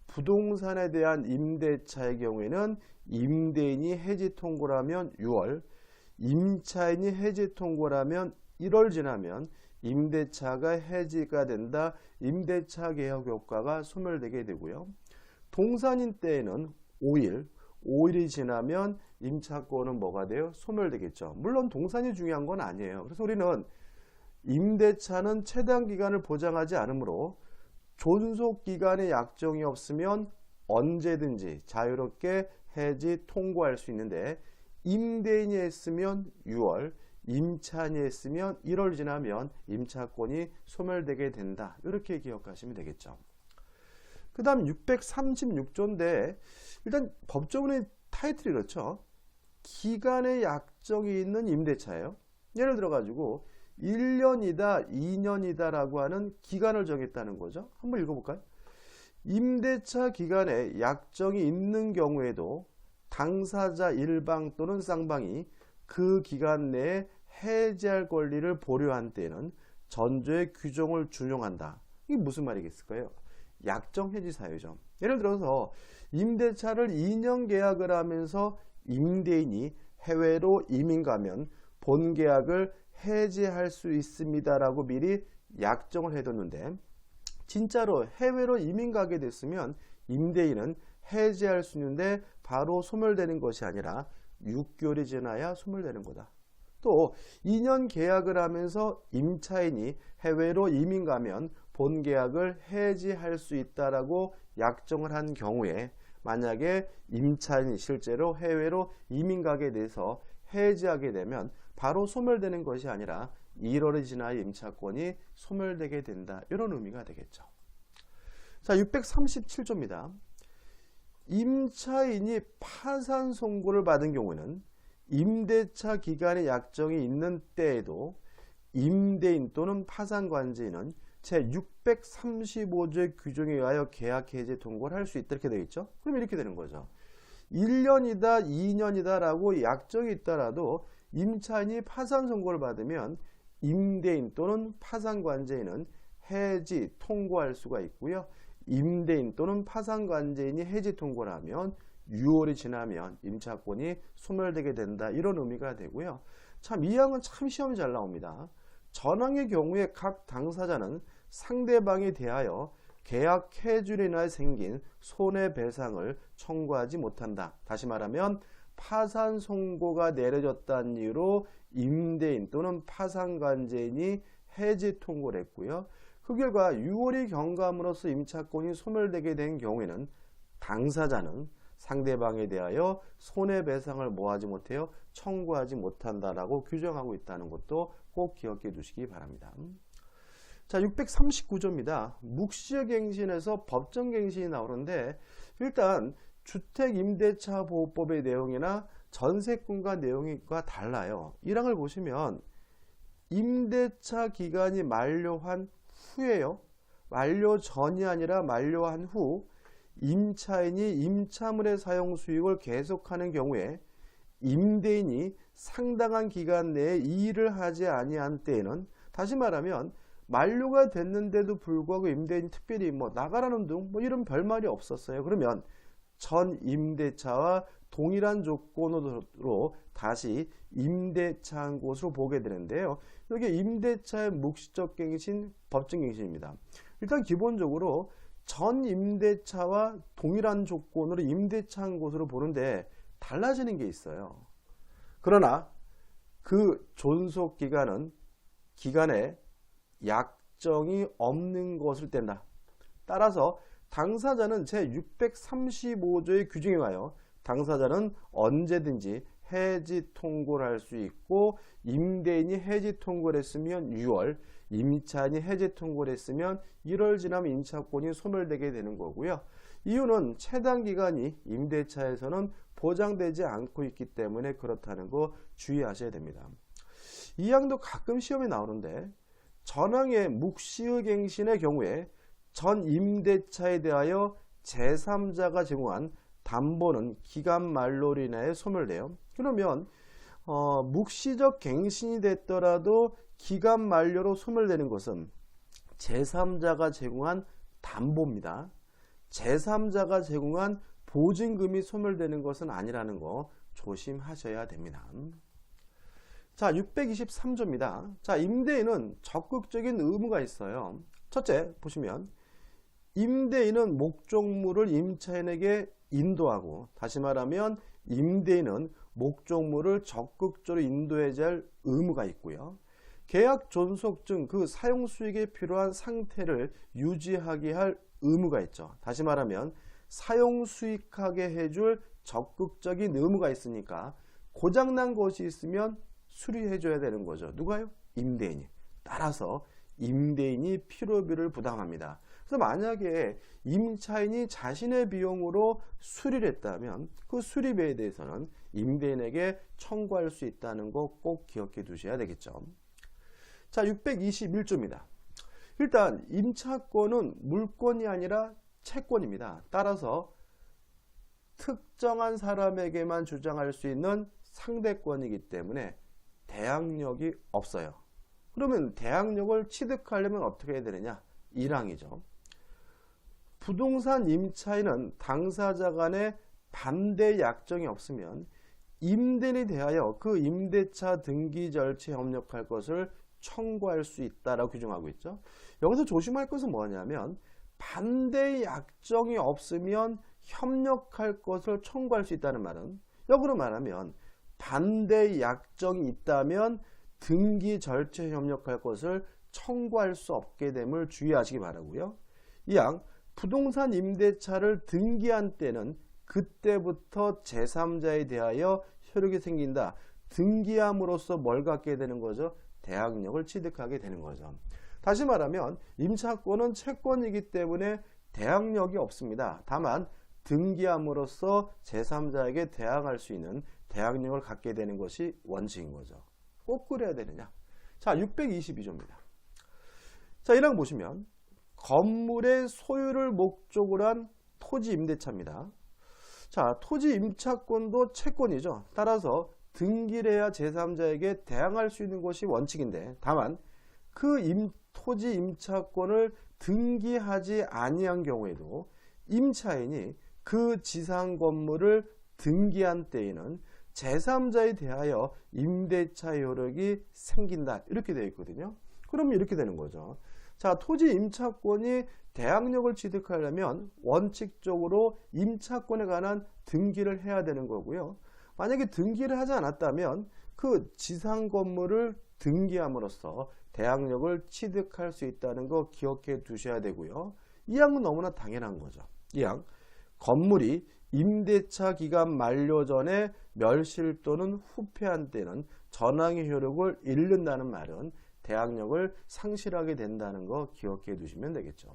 부동산에 대한 임대차의 경우에는 임대인이 해지 통고라면 6월, 임차인이 해지 통고라면 1월 지나면 임대차가 해지가 된다. 임대차 개혁 효과가 소멸되게 되고요. 동산인 때에는 5일이 지나면 임차권은 뭐가 돼요? 소멸되겠죠. 물론 동산이 중요한 건 아니에요. 그래서 우리는 임대차는 최단 기간을 보장하지 않으므로 존속 기간의 약정이 없으면 언제든지 자유롭게 해지 통고할 수 있는데 임대인이 했으면 6월, 임차인이 했으면 1월 지나면 임차권이 소멸되게 된다. 이렇게 기억하시면 되겠죠. 그 다음 636조인데 일단 법조문의 타이틀이 그렇죠. 기간의 약정이 있는 임대차예요. 예를 들어 가지고 1년이다 2년이다 라고 하는 기간을 정했다는 거죠. 한번 읽어볼까요? 임대차 기간에 약정이 있는 경우에도 당사자 일방 또는 쌍방이 그 기간 내에 해지할 권리를 보류한 때에는 전조의 규정을 준용한다. 이게 무슨 말이겠을까요? 약정 해지 사유죠. 예를 들어서 임대차를 2년 계약을 하면서 임대인이 해외로 이민 가면 본 계약을 해지할 수 있습니다라고 미리 약정을 해뒀는데 진짜로 해외로 이민 가게 됐으면 임대인은 해지할 수 있는데 바로 소멸되는 것이 아니라 6개월이 지나야 소멸되는 거다. 또 2년 계약을 하면서 임차인이 해외로 이민 가면 본 계약을 해지할 수 있다라고 약정을 한 경우에 만약에 임차인이 실제로 해외로 이민 가게 돼서 해지하게 되면 바로 소멸되는 것이 아니라 1월이 지나야 임차권이 소멸되게 된다. 이런 의미가 되겠죠. 자, 637조입니다. 임차인이 파산 선고를 받은 경우는 임대차 기간의 약정이 있는 때에도 임대인 또는 파산관제인은 제635조의 규정에 의하여 계약 해지 통고를 할 수 있다 이렇게 되어 있죠. 그럼 이렇게 되는 거죠. 1년이다 2년이다 라고 약정이 있더라도 임차인이 파산 선고를 받으면 임대인 또는 파산관제인은 해지 통고할 수가 있고요. 임대인 또는 파산관제인이 해지 통고를 하면 6월이 지나면 임차권이 소멸되게 된다. 이런 의미가 되고요. 참 이 항은 참 시험이 잘 나옵니다. 전항의 경우에 각 당사자는 상대방에 대하여 계약 해지로 인하여 생긴 손해배상을 청구하지 못한다. 다시 말하면 파산 선고가 내려졌다는 이유로 임대인 또는 파산관제인이 해지 통고를 했고요. 그 결과 6월이 경감으로써 임차권이 소멸되게 된 경우에는 당사자는 상대방에 대하여 손해배상을 뭐하지 못해요? 청구하지 못한다라고 규정하고 있다는 것도 꼭 기억해 두시기 바랍니다. 자, 639조입니다. 묵시적갱신에서 법정갱신이 나오는데 일단 주택임대차보호법의 내용이나 전세권과 내용과 달라요. 1항을 보시면 임대차 기간이 만료한 후에요. 만료 전이 아니라 만료한 후 임차인이 임차물의 사용 수익을 계속하는 경우에 임대인이 상당한 기간 내에 이 일을 하지 아니한 때에는 다시 말하면 만료가 됐는데도 불구하고 임대인이 특별히 나가라는 등 이런 별말이 없었어요. 그러면 전 임대차와 동일한 조건으로 다시 임대차한 곳으로 보게 되는데요. 이게 임대차의 묵시적 갱신, 법정 갱신입니다. 일단 기본적으로 전 임대차와 동일한 조건으로 임대차한 곳으로 보는데 달라지는 게 있어요. 그러나 그 존속 기간에 약정이 없는 것을 뗀다. 따라서 당사자는 제635조의 규정에 의하여 당사자는 언제든지 해지 통고를 할 수 있고 임대인이 해지 통고를 했으면 6월, 임차인이 해지 통고를 했으면 1월 지나면 임차권이 소멸되게 되는 거고요. 이유는 채당 기간이 임대차에서는 보장되지 않고 있기 때문에 그렇다는 거 주의하셔야 됩니다. 이 항도 가끔 시험에 나오는데 전항의 묵시의 갱신의 경우에 전 임대차에 대하여 제3자가 제공한 담보는 기간 만료로 인하여 소멸돼요. 그러면 묵시적 갱신이 됐더라도 기간 만료로 소멸되는 것은 제3자가 제공한 담보입니다. 제3자가 제공한 보증금이 소멸되는 것은 아니라는 거 조심하셔야 됩니다. 자, 623조입니다. 자, 임대인은 적극적인 의무가 있어요. 첫째, 보시면 임대인은 목적물을 임차인에게 인도하고, 다시 말하면 임대인은 목적물을 적극적으로 인도해야 할 의무가 있고요. 계약 존속증, 그 사용 수익에 필요한 상태를 유지하게 할 의무가 있죠. 다시 말하면 사용 수익하게 해줄 적극적인 의무가 있으니까 고장난 것이 있으면 수리해 줘야 되는 거죠. 누가요? 임대인이. 따라서 임대인이 필요비를 부담합니다. 그래서 만약에 임차인이 자신의 비용으로 수리를 했다면 그 수리비에 대해서는 임대인에게 청구할 수 있다는 거 꼭 기억해 두셔야 되겠죠. 자, 621조입니다. 일단 임차권은 물권이 아니라 채권입니다. 따라서 특정한 사람에게만 주장할 수 있는 상대권이기 때문에 대항력이 없어요. 그러면 대항력을 취득하려면 어떻게 해야 되느냐? 1항이죠. 부동산 임차인은 당사자 간에 반대 약정이 없으면 임대인에 대하여 그 임대차 등기 절차에 협력할 것을 청구할 수 있다라고 규정하고 있죠. 여기서 조심할 것은 뭐냐면 반대 약정이 없으면 협력할 것을 청구할 수 있다는 말은 역으로 말하면 반대 약정이 있다면 등기 절차에 협력할 것을 청구할 수 없게 됨을 주의하시기 바라고요. 이항 부동산 임대차를 등기한 때는 그때부터 제3자에 대하여 효력이 생긴다. 등기함으로써 뭘 갖게 되는 거죠? 대항력을 취득하게 되는 거죠. 다시 말하면 임차권은 채권이기 때문에 대항력이 없습니다. 다만 등기함으로써 제3자에게 대항할 수 있는 대항력을 갖게 되는 것이 원칙인 거죠. 꼭 그래야 되느냐? 자, 622조입니다. 자, 1항 보시면 건물의 소유를 목적으로 한 토지 임대차입니다. 자, 토지 임차권도 채권이죠. 따라서 등기를 해야 제3자에게 대항할 수 있는 것이 원칙인데, 다만 그 토지 임차권을 등기하지 아니한 경우에도 임차인이 그 지상 건물을 등기한 때에는 제3자에 대하여 임대차 효력이 생긴다. 이렇게 되어 있거든요. 그러면 이렇게 되는 거죠. 자, 토지 임차권이 대항력을 취득하려면 원칙적으로 임차권에 관한 등기를 해야 되는 거고요. 만약에 등기를 하지 않았다면 그 지상 건물을 등기함으로써 대항력을 취득할 수 있다는 거 기억해 두셔야 되고요. 이 항은 너무나 당연한 거죠. 이 항, 건물이 임대차 기간 만료 전에 멸실 또는 후폐한 때는 전항의 효력을 잃는다는 말은 대항력을 상실하게 된다는 거 기억해 두시면 되겠죠.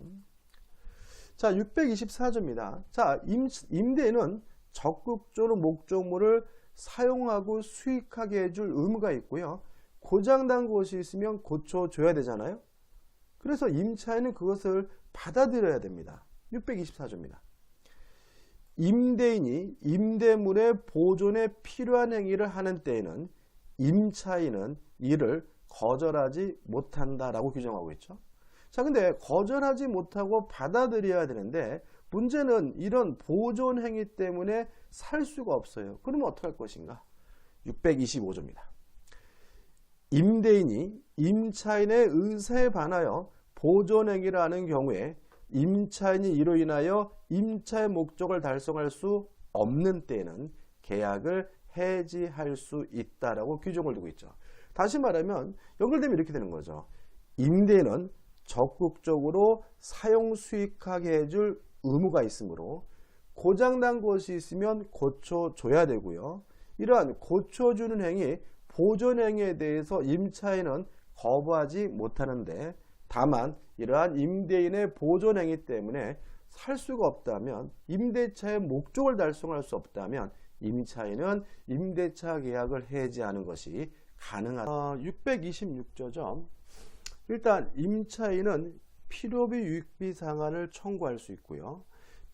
자, 624조입니다. 자, 임대인은 적극적으로 목적물을 사용하고 수익하게 해줄 의무가 있고요. 고장난 것이 있으면 고쳐줘야 되잖아요. 그래서 임차인은 그것을 받아들여야 됩니다. 624조입니다. 임대인이 임대물의 보존에 필요한 행위를 하는 때에는 임차인은 이를 거절하지 못한다라고 규정하고 있죠. 자, 근데 거절하지 못하고 받아들여야 되는데 문제는 이런 보존 행위 때문에 살 수가 없어요. 그러면 어떻게 할 것인가? 625조입니다. 임대인이 임차인의 의사에 반하여 보존 행위를 하는 경우에 임차인이 이로 인하여 임차의 목적을 달성할 수 없는 때에는 계약을 해지할 수 있다라고 규정을 두고 있죠. 다시 말하면 연결되면 이렇게 되는 거죠. 임대인은 적극적으로 사용 수익하게 해줄 의무가 있으므로 고장난 것이 있으면 고쳐줘야 되고요. 이러한 고쳐주는 행위, 보존 행위에 대해서 임차인은 거부하지 못하는데, 다만 이러한 임대인의 보존 행위 때문에 살 수가 없다면, 임대차의 목적을 달성할 수 없다면 임차인은 임대차 계약을 해지하는 것이 가능하다. 626조죠. 일단 임차인은 필요비 유익비 상환을 청구할 수 있고요.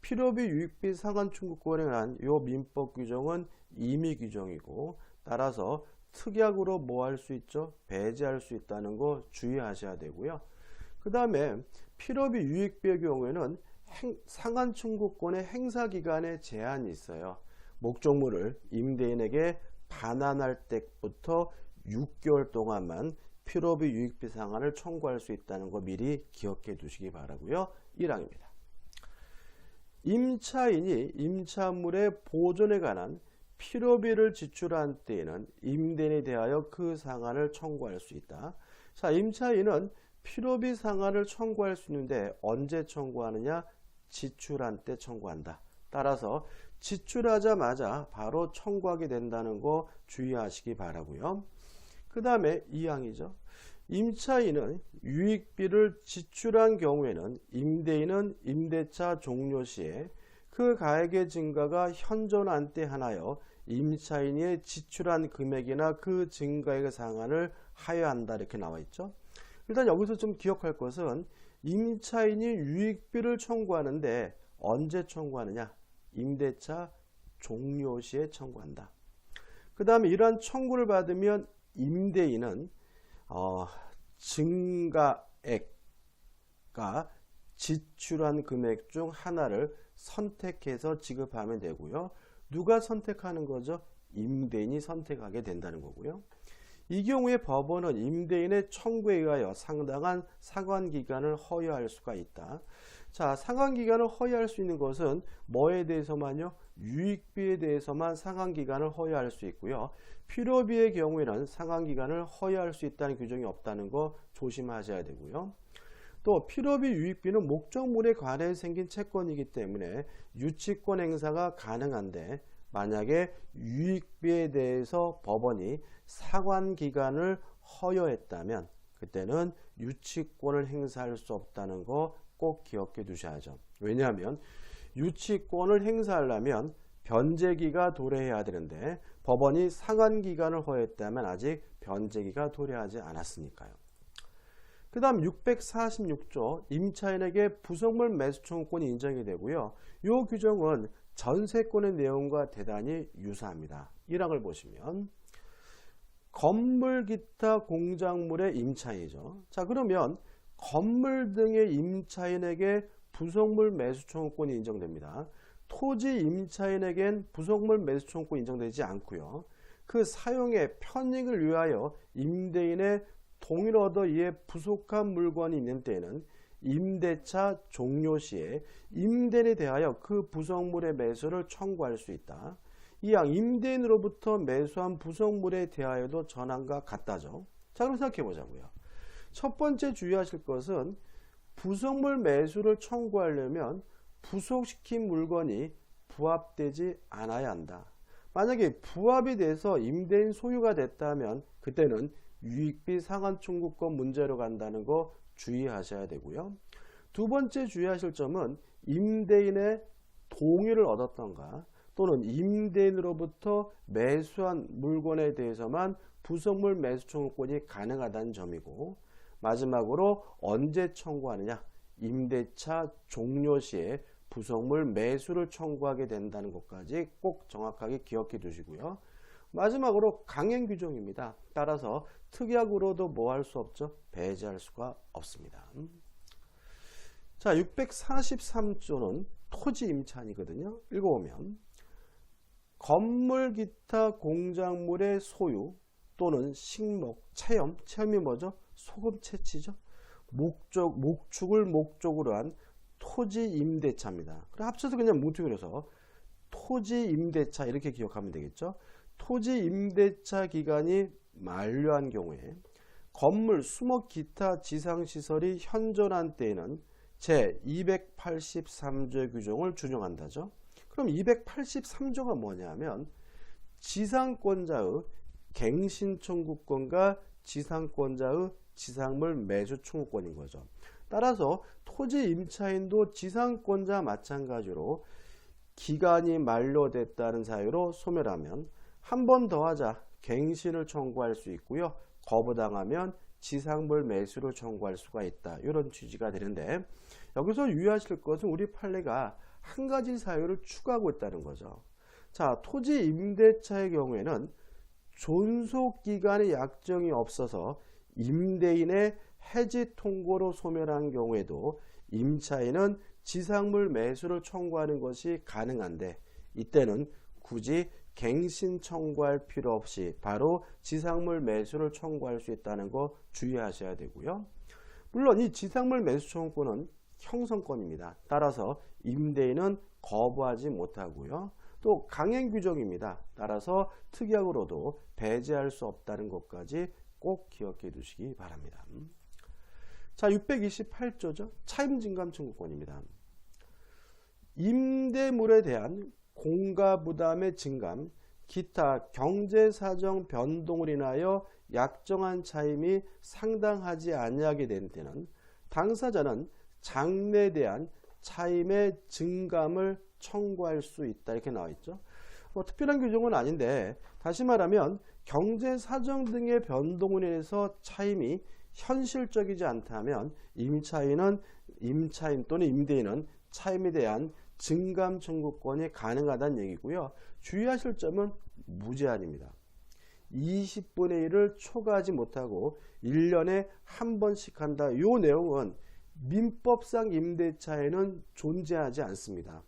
필요비 유익비 상환 청구권에 관한 이 민법 규정은 임의 규정이고, 따라서 특약으로 뭐 할 수 있죠? 배제할 수 있다는 거 주의하셔야 되고요. 그 다음에 필요비 유익비의 경우에는 상환 청구권의 행사 기간에 제한이 있어요. 목적물을 임대인에게 반환할 때부터 6개월 동안만 필요비 유익비 상환을 청구할 수 있다는 거 미리 기억해 두시기 바라고요. 1항입니다. 임차인이 임차물의 보존에 관한 필요비를 지출한 때에는 임대인에 대하여 그 상환을 청구할 수 있다. 자, 임차인은 필요비 상환을 청구할 수 있는데 언제 청구하느냐? 지출한 때 청구한다. 따라서 지출하자마자 바로 청구하게 된다는 거 주의하시기 바라고요. 그 다음에 2항이죠. 임차인은 유익비를 지출한 경우에는 임대인은 임대차 종료 시에 그 가액의 증가가 현존한 때 하나여 임차인이 지출한 금액이나 그 증가액의 상환을 하여야 한다. 이렇게 나와 있죠. 일단 여기서 좀 기억할 것은 임차인이 유익비를 청구하는데 언제 청구하느냐? 임대차 종료 시에 청구한다. 그 다음에 이러한 청구를 받으면 임대인은 증가액과 지출한 금액 중 하나를 선택해서 지급하면 되고요. 누가 선택하는 거죠? 임대인이 선택하게 된다는 거고요. 이 경우에 법원은 임대인의 청구에 의하여 상당한 상환기간을 허용할 수가 있다. 자, 상환기간을 허위할 수 있는 것은 뭐에 대해서만요? 유익비에 대해서만 상환기간을 허위할 수 있고요. 필요비의 경우에는 상환기간을 허위할 수 있다는 규정이 없다는 거 조심하셔야 되고요. 또 필요비, 유익비는 목적물에 관해 생긴 채권이기 때문에 유치권 행사가 가능한데, 만약에 유익비에 대해서 법원이 상환기간을 허여했다면 그때는 유치권을 행사할 수 없다는 거 꼭 기억해 두셔야죠. 왜냐하면 유치권을 행사하려면 변제기가 도래해야 되는데 법원이 상환기간을 허했다면 아직 변제기가 도래하지 않았으니까요. 그 다음 646조 임차인에게 부속물 매수 청구권이 인정이 되고요. 이 규정은 전세권의 내용과 대단히 유사합니다. 1항을 보시면 건물 기타 공작물의 임차인이죠. 자, 그러면 건물 등의 임차인에게 부속물 매수 청구권이 인정됩니다. 토지 임차인에겐 부속물 매수 청구권이 인정되지 않고요. 그 사용의 편익을 위하여 임대인의 동의를 얻어 이에 부속한 물건이 있는 때에는 임대차 종료 시에 임대인에 대하여 그 부속물의 매수를 청구할 수 있다. 이항 임대인으로부터 매수한 부속물에 대하여도 전항과 같다죠. 자, 그럼 생각해 보자고요. 첫 번째 주의하실 것은 부속물 매수를 청구하려면 부속시킨 물건이 부합되지 않아야 한다. 만약에 부합이 돼서 임대인 소유가 됐다면 그때는 유익비 상환 청구권 문제로 간다는 거 주의하셔야 되고요. 두 번째 주의하실 점은 임대인의 동의를 얻었던가 또는 임대인으로부터 매수한 물건에 대해서만 부속물 매수 청구권이 가능하다는 점이고, 마지막으로 언제 청구하느냐, 임대차 종료 시에 부속물 매수를 청구하게 된다는 것까지 꼭 정확하게 기억해 두시고요. 마지막으로 강행 규정입니다. 따라서 특약으로도 뭐 할 수 없죠? 배제할 수가 없습니다. 자, 643조는 토지 임차인이거든요. 읽어보면 건물 기타 공작물의 소유 또는 식목, 체험이 뭐죠? 소금 채취죠. 목축을 목적으로 한 토지 임대차입니다. 그럼 합쳐서 그냥 뭉뚱이로 해서 토지 임대차 이렇게 기억하면 되겠죠. 토지 임대차 기간이 만료한 경우에 건물, 수목, 기타 지상시설이 현존한 때에는 제283조의 규정을 준용한다죠. 그럼 283조가 뭐냐면 지상권자의 갱신 청구권과 지상권자의 지상물 매수 청구권인 거죠. 따라서 토지 임차인도 지상권자 마찬가지로 기간이 만료됐다는 사유로 소멸하면 한 번 더 하자 갱신을 청구할 수 있고요. 거부당하면 지상물 매수를 청구할 수가 있다. 이런 취지가 되는데, 여기서 유의하실 것은 우리 판례가 한 가지 사유를 추가하고 있다는 거죠. 자, 토지 임대차의 경우에는 존속기간의 약정이 없어서 임대인의 해지 통고로 소멸한 경우에도 임차인은 지상물 매수를 청구하는 것이 가능한데, 이때는 굳이 갱신 청구할 필요 없이 바로 지상물 매수를 청구할 수 있다는 거 주의하셔야 되고요. 물론 이 지상물 매수 청구권은 형성권입니다. 따라서 임대인은 거부하지 못하고요. 또 강행 규정입니다. 따라서 특약으로도 배제할 수 없다는 것까지 꼭 기억해 두시기 바랍니다. 자, 628조죠. 차임증감 청구권입니다. 임대물에 대한 공가부담의 증감, 기타 경제사정 변동을 인하여 약정한 차임이 상당하지 아니하게 된 때는 당사자는 장래에 대한 차임의 증감을 청구할 수 있다. 이렇게 나와 있죠. 특별한 규정은 아닌데, 다시 말하면 경제사정 등의 변동을 인해서 차임이 현실적이지 않다면 임차인 또는 임대인은 차임에 대한 증감 청구권이 가능하다는 얘기고요. 주의하실 점은 무제한입니다. 20분의 1을 초과하지 못하고 1년에 한 번씩 한다. 이 내용은 민법상 임대차에는 존재하지 않습니다.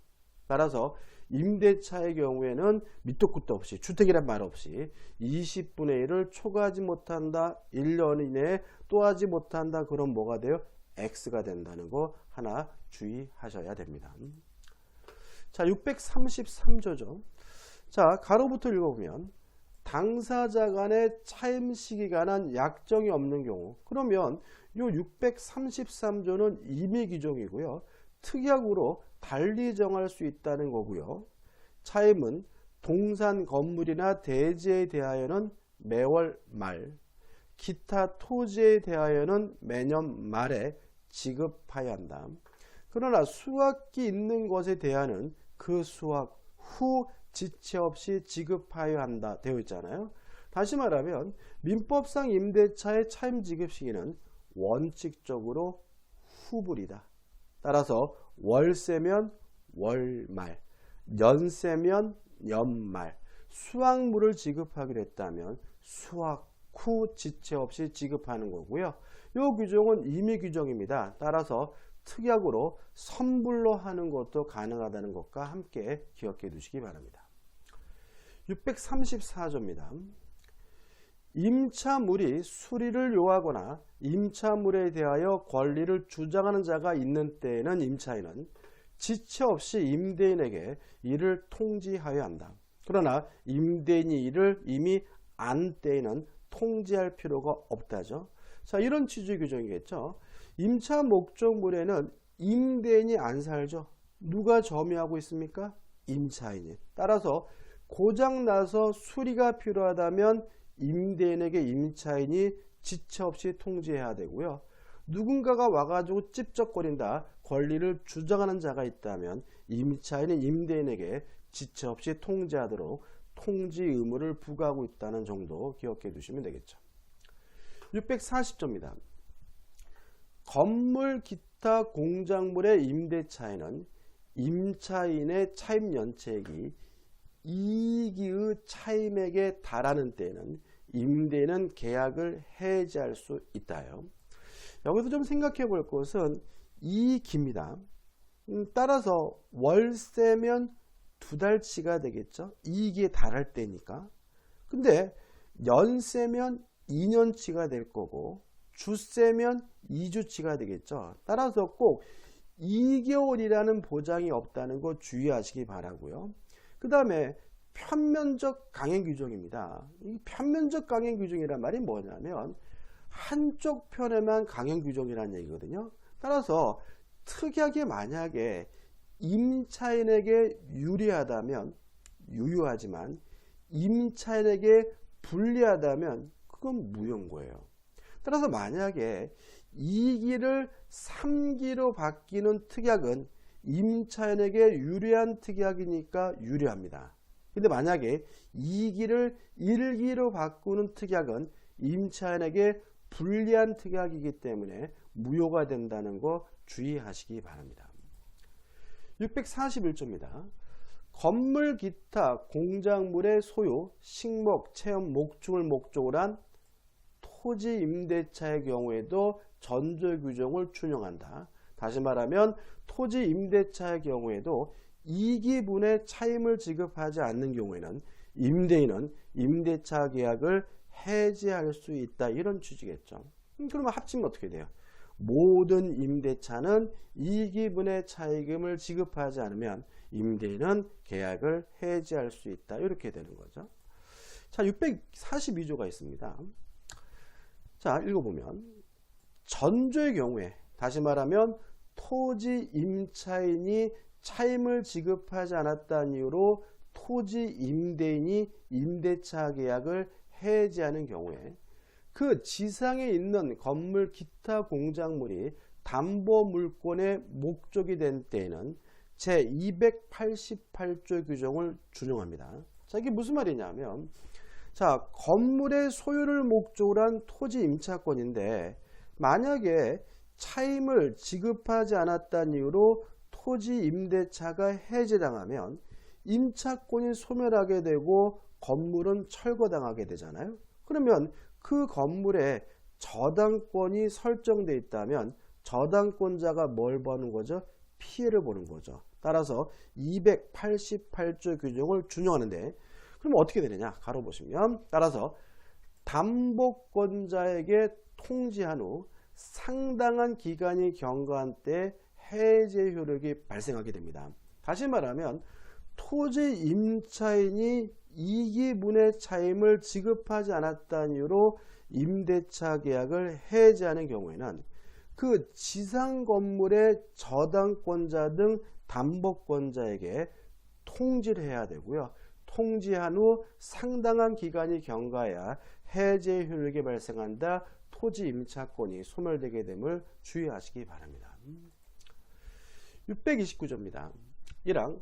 따라서 임대차의 경우에는 밑도 끝도 없이, 주택이란 말 없이 20분의 1을 초과하지 못한다, 1년 이내에 또 하지 못한다, 그럼 뭐가 돼요? X가 된다는 거 하나 주의하셔야 됩니다. 자, 633조죠. 자, 가로부터 읽어보면 당사자 간의 차임 시기 관한 약정이 없는 경우, 그러면 요 633조는 임의 규정이고요. 특약으로 달리 정할 수 있다는 거고요. 차임은 동산 건물이나 대지에 대하여는 매월 말, 기타 토지에 대하여는 매년 말에 지급하여야 한다. 그러나 수확기 있는 것에 대하여는 그 수확 후 지체 없이 지급하여야 한다 되어 있잖아요. 다시 말하면 민법상 임대차의 차임 지급 시기는 원칙적으로 후불이다. 따라서 월세면 월말, 연세면 연말, 수확물을 지급하기로 했다면 수확 후 지체 없이 지급하는 거고요. 이 규정은 임의 규정입니다. 따라서 특약으로 선불로 하는 것도 가능하다는 것과 함께 기억해 두시기 바랍니다. 634조입니다. 임차물이 수리를 요하거나 임차물에 대하여 권리를 주장하는 자가 있는 때에는 임차인은 지체 없이 임대인에게 이를 통지하여야 한다. 그러나 임대인이 이를 이미 안 때에는 통지할 필요가 없다죠. 자, 이런 취지의 규정이겠죠. 임차 목적물에는 임대인이 안 살죠. 누가 점유하고 있습니까? 임차인이. 따라서 고장나서 수리가 필요하다면 임대인에게 임차인이 지체 없이 통지해야 되고요. 누군가가 와가지고 찝쩍거린다, 권리를 주장하는 자가 있다면 임차인이 임대인에게 지체 없이 통지하도록 통지 의무를 부과하고 있다는 정도 기억해 두시면 되겠죠. 640조입니다. 건물 기타 공작물의 임대차에는 임차인의 차임 연체액이 이익의 차임액에 달하는 때에는 임대인은 계약을 해지할 수 있다요. 여기서 좀 생각해 볼 것은 이익입니다. 따라서 월세면 2달치가 되겠죠. 이익에 달할 때니까. 근데 연세면 2년치가 될 거고 주세면 2주치가 되겠죠. 따라서 꼭 2개월이라는 보장이 없다는 거 주의하시기 바라고요. 그 다음에 편면적 강행 규정입니다. 이 편면적 강행 규정이란 말이 뭐냐면 한쪽 편에만 강행 규정이라는 얘기거든요. 따라서 특약이 만약에 임차인에게 유리하다면 유효하지만 임차인에게 불리하다면 그건 무효인 거예요. 따라서 만약에 2기를 3기로 바뀌는 특약은 임차인에게 유리한 특약이니까 유리합니다. 근데 만약에 2기를 1기로 바꾸는 특약은 임차인에게 불리한 특약이기 때문에 무효가 된다는 거 주의하시기 바랍니다. 641조입니다. 건물 기타 공작물의 소유, 식목, 체험, 목축을 목적으로 한 토지 임대차의 경우에도 전조 규정을 준용한다. 다시 말하면 토지 임대차의 경우에도 2기분의 차임을 지급하지 않는 경우에는 임대인은 임대차 계약을 해지할 수 있다. 이런 취지겠죠. 그러면 합치면 어떻게 돼요? 모든 임대차는 2기분의 차임을 지급하지 않으면 임대인은 계약을 해지할 수 있다. 이렇게 되는 거죠. 자, 642조가 있습니다. 자, 읽어보면 전조의 경우에, 다시 말하면 토지 임차인이 차임을 지급하지 않았다는 이유로 토지 임대인이 임대차 계약을 해지하는 경우에 그 지상에 있는 건물 기타 공작물이 담보물권의 목적이 된 때에는 제288조 규정을 준용합니다. 자, 이게 무슨 말이냐면, 자, 건물의 소유를 목적으로 한 토지 임차권인데 만약에 차임을 지급하지 않았다는 이유로 토지 임대차가 해지당하면 임차권이 소멸하게 되고 건물은 철거당하게 되잖아요. 그러면 그 건물에 저당권이 설정되어 있다면 저당권자가 뭘 보는 거죠? 피해를 보는 거죠. 따라서 288조 규정을 준용하는데, 그럼 어떻게 되느냐? 가로 보시면, 따라서 담보권자에게 통지한 후 상당한 기간이 경과한 때 해제 효력이 발생하게 됩니다. 다시 말하면 토지 임차인이 이기분의 차임을 지급하지 않았다는 이유로 임대차 계약을 해제하는 경우에는 그 지상 건물의 저당권자 등 담보권자에게 통지를 해야 되고요. 통지한 후 상당한 기간이 경과해야 해제 효력이 발생한다. 토지 임차권이 소멸되게 됨을 주의하시기 바랍니다. 629조입니다. 1항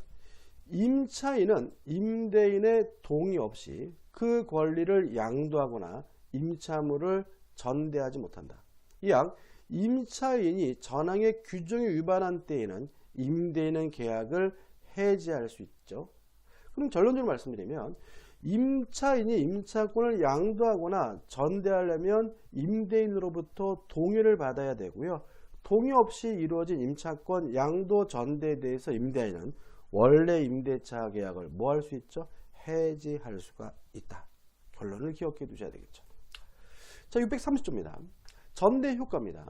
임차인은 임대인의 동의 없이 그 권리를 양도하거나 임차물을 전대하지 못한다. 2항 임차인이 전항의 규정에 위반한 때에는 임대인은 계약을 해지할 수 있죠. 그럼 결론적으로 말씀드리면 임차인이 임차권을 양도하거나 전대하려면 임대인으로부터 동의를 받아야 되고요. 동의 없이 이루어진 임차권 양도 전대에 대해서 임대인은 원래 임대차 계약을 뭐 할 수 있죠? 해지할 수가 있다. 결론을 기억해 두셔야 되겠죠. 자, 630조입니다. 전대 효과입니다.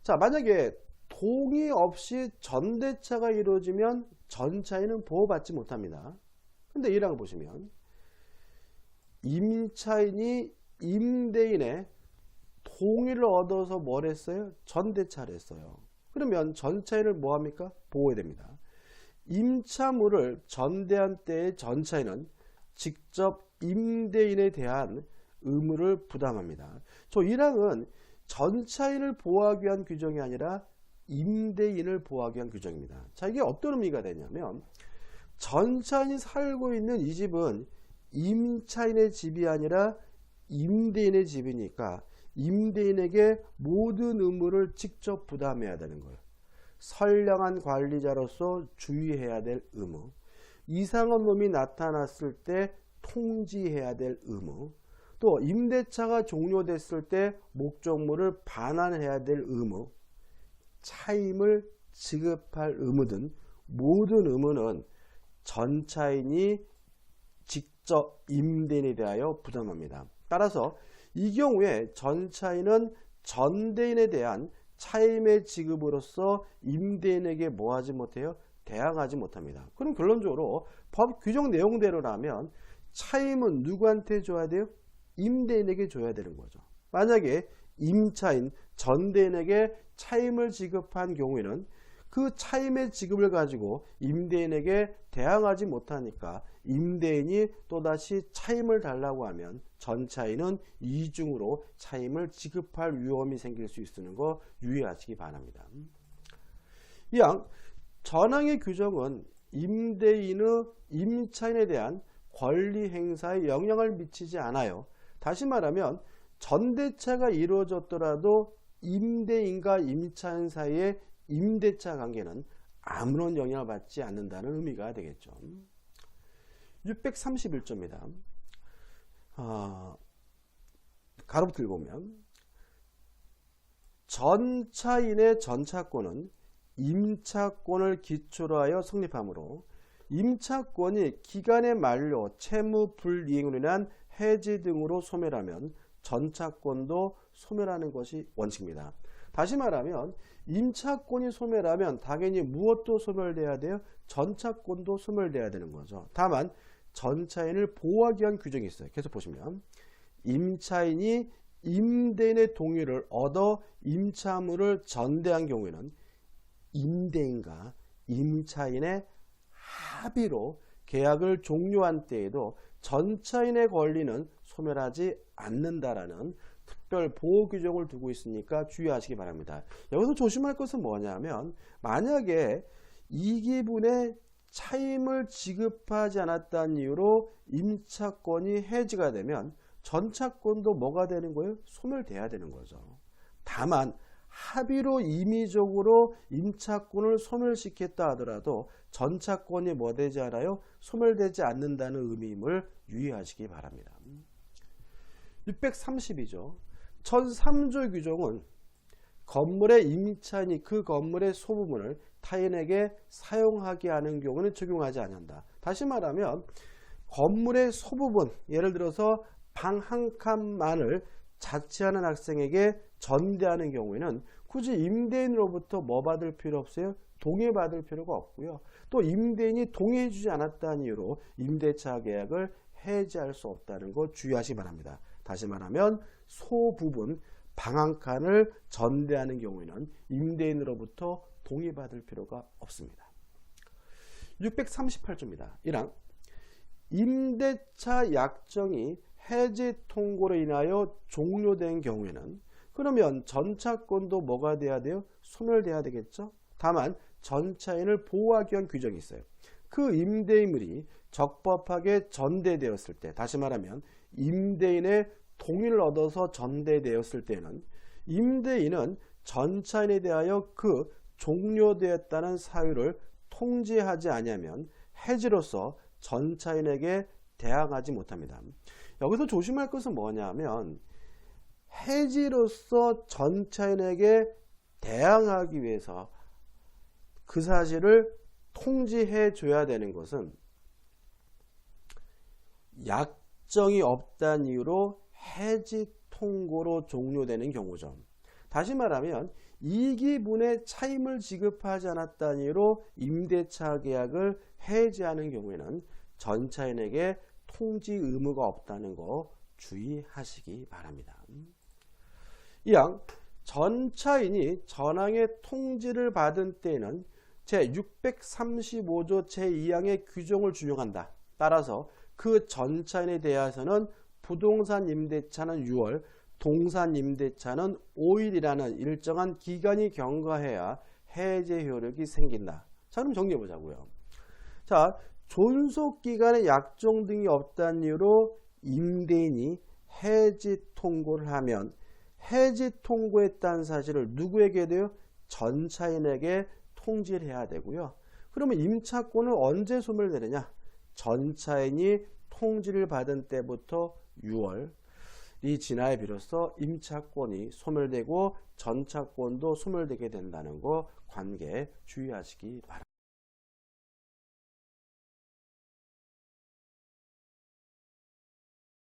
자, 만약에 동의 없이 전대차가 이루어지면 전차인은 보호받지 못합니다. 근데 1항을 보시면 임차인이 임대인의 동의를 얻어서 뭘 했어요? 전대차를 했어요. 그러면 전차인을 뭐 합니까? 보호해야 됩니다. 임차물을 전대한 때의 전차인은 직접 임대인에 대한 의무를 부담합니다. 저 1항은 전차인을 보호하기 위한 규정이 아니라 임대인을 보호하기 위한 규정입니다. 자, 이게 어떤 의미가 되냐면 전차인이 살고 있는 이 집은 임차인의 집이 아니라 임대인의 집이니까 임대인에게 모든 의무를 직접 부담해야 되는 거예요. 선량한 관리자로서 주의해야 될 의무, 이상한 놈이 나타났을 때 통지해야 될 의무, 또 임대차가 종료됐을 때 목적물을 반환해야 될 의무, 차임을 지급할 의무 등 모든 의무는 전차인이 직접 임대인에 대하여 부담합니다. 따라서 이 경우에 전차인은 전대인에 대한 차임의 지급으로서 임대인에게 뭐 하지 못해요? 대항하지 못합니다. 그럼 결론적으로 법 규정 내용대로라면 차임은 누구한테 줘야 돼요? 임대인에게 줘야 되는 거죠. 만약에 임차인 전대인에게 차임을 지급한 경우에는 그 차임의 지급을 가지고 임대인에게 대항하지 못하니까 임대인이 또다시 차임을 달라고 하면 전차인은 이중으로 차임을 지급할 위험이 생길 수 있는 거 유의하시기 바랍니다. 이항 전항의 규정은 임대인의 임차인에 대한 권리 행사에 영향을 미치지 않아요. 다시 말하면 전대차가 이루어졌더라도 임대인과 임차인 사이에 임대차 관계는 아무런 영향을 받지 않는다는 의미가 되겠죠. 631조입니다. 가로붙을 보면 전차인의 전차권은 임차권을 기초로 하여 성립하므로 임차권이 기간의 만료, 채무 불이행으로 인한 해지 등으로 소멸하면 전차권도 소멸하는 것이 원칙입니다. 다시 말하면 임차권이 소멸하면 당연히 무엇도 소멸돼야 돼요? 전차권도 소멸돼야 되는 거죠. 다만 전차인을 보호하기 위한 규정이 있어요. 계속 보시면 임차인이 임대인의 동의를 얻어 임차물을 전대한 경우에는 임대인과 임차인의 합의로 계약을 종료한 때에도 전차인의 권리는 소멸하지 않는다라는 특별 보호 규정을 두고 있으니까 주의하시기 바랍니다. 여기서 조심할 것은 뭐냐면 만약에 이기분의 차임을 지급하지 않았다는 이유로 임차권이 해지가 되면 전차권도 뭐가 되는 거예요? 소멸돼야 되는 거죠. 다만 합의로 임의적으로 임차권을 소멸시켰다 하더라도 전차권이 뭐 되지 않아요? 소멸되지 않는다는 의미임을 유의하시기 바랍니다. 632조 1003조 규정은 건물의 임차인이 그 건물의 소부분을 타인에게 사용하게 하는 경우는 적용하지 않는다. 다시 말하면 건물의 소부분, 예를 들어서 방 한 칸만을 자취하는 학생에게 전대하는 경우에는 굳이 임대인으로부터 뭐 받을 필요 없어요? 동의 받을 필요가 없고요. 또 임대인이 동의해 주지 않았다는 이유로 임대차 계약을 해지할 수 없다는 거 주의하시기 바랍니다. 다시 말하면 소부분 방 한 칸을 전대하는 경우에는 임대인으로부터 동의 받을 필요가 없습니다. 638조입니다. 1항 임대차 약정이 해지 통고로 인하여 종료된 경우에는 그러면 전차권도 뭐가 돼야 돼요? 소멸돼야 되겠죠? 다만 전차인을 보호하기 위한 규정이 있어요. 그 임대인물이 적법하게 전대되었을 때, 다시 말하면 임대인의 동의를 얻어서 전대되었을 때는 임대인은 전차인에 대하여 그 종료되었다는 사유를 통지하지 아니하면 해지로서 전차인에게 대항하지 못합니다. 여기서 조심할 것은 뭐냐면 해지로서 전차인에게 대항하기 위해서 그 사실을 통지해 줘야 되는 것은 약정이 없다는 이유로 해지 통고로 종료되는 경우죠. 다시 말하면 이기분의 차임을 지급하지 않았다는 이유로 임대차 계약을 해지하는 경우에는 전차인에게 통지 의무가 없다는 거 주의하시기 바랍니다. 이항 전차인이 전항의 통지를 받은 때에는 제635조 제2항의 규정을 준용한다. 따라서 그 전차인에 대해서는 부동산 임대차는 6월, 동산 임대차는 5일이라는 일정한 기간이 경과해야 해제 효력이 생긴다. 자, 그럼 정리해 보자고요. 자, 존속기간의 약정 등이 없다는 이유로 임대인이 해지 통고를 하면 해지 통고했다는 사실을 누구에게 돼요? 전차인에게 통지를 해야 되고요. 그러면 임차권은 언제 소멸되느냐? 전차인이 통지를 받은 때부터 6월이 지나야 비로소 임차권이 소멸되고 전차권도 소멸되게 된다는 거 관계 주의하시기 바랍니다.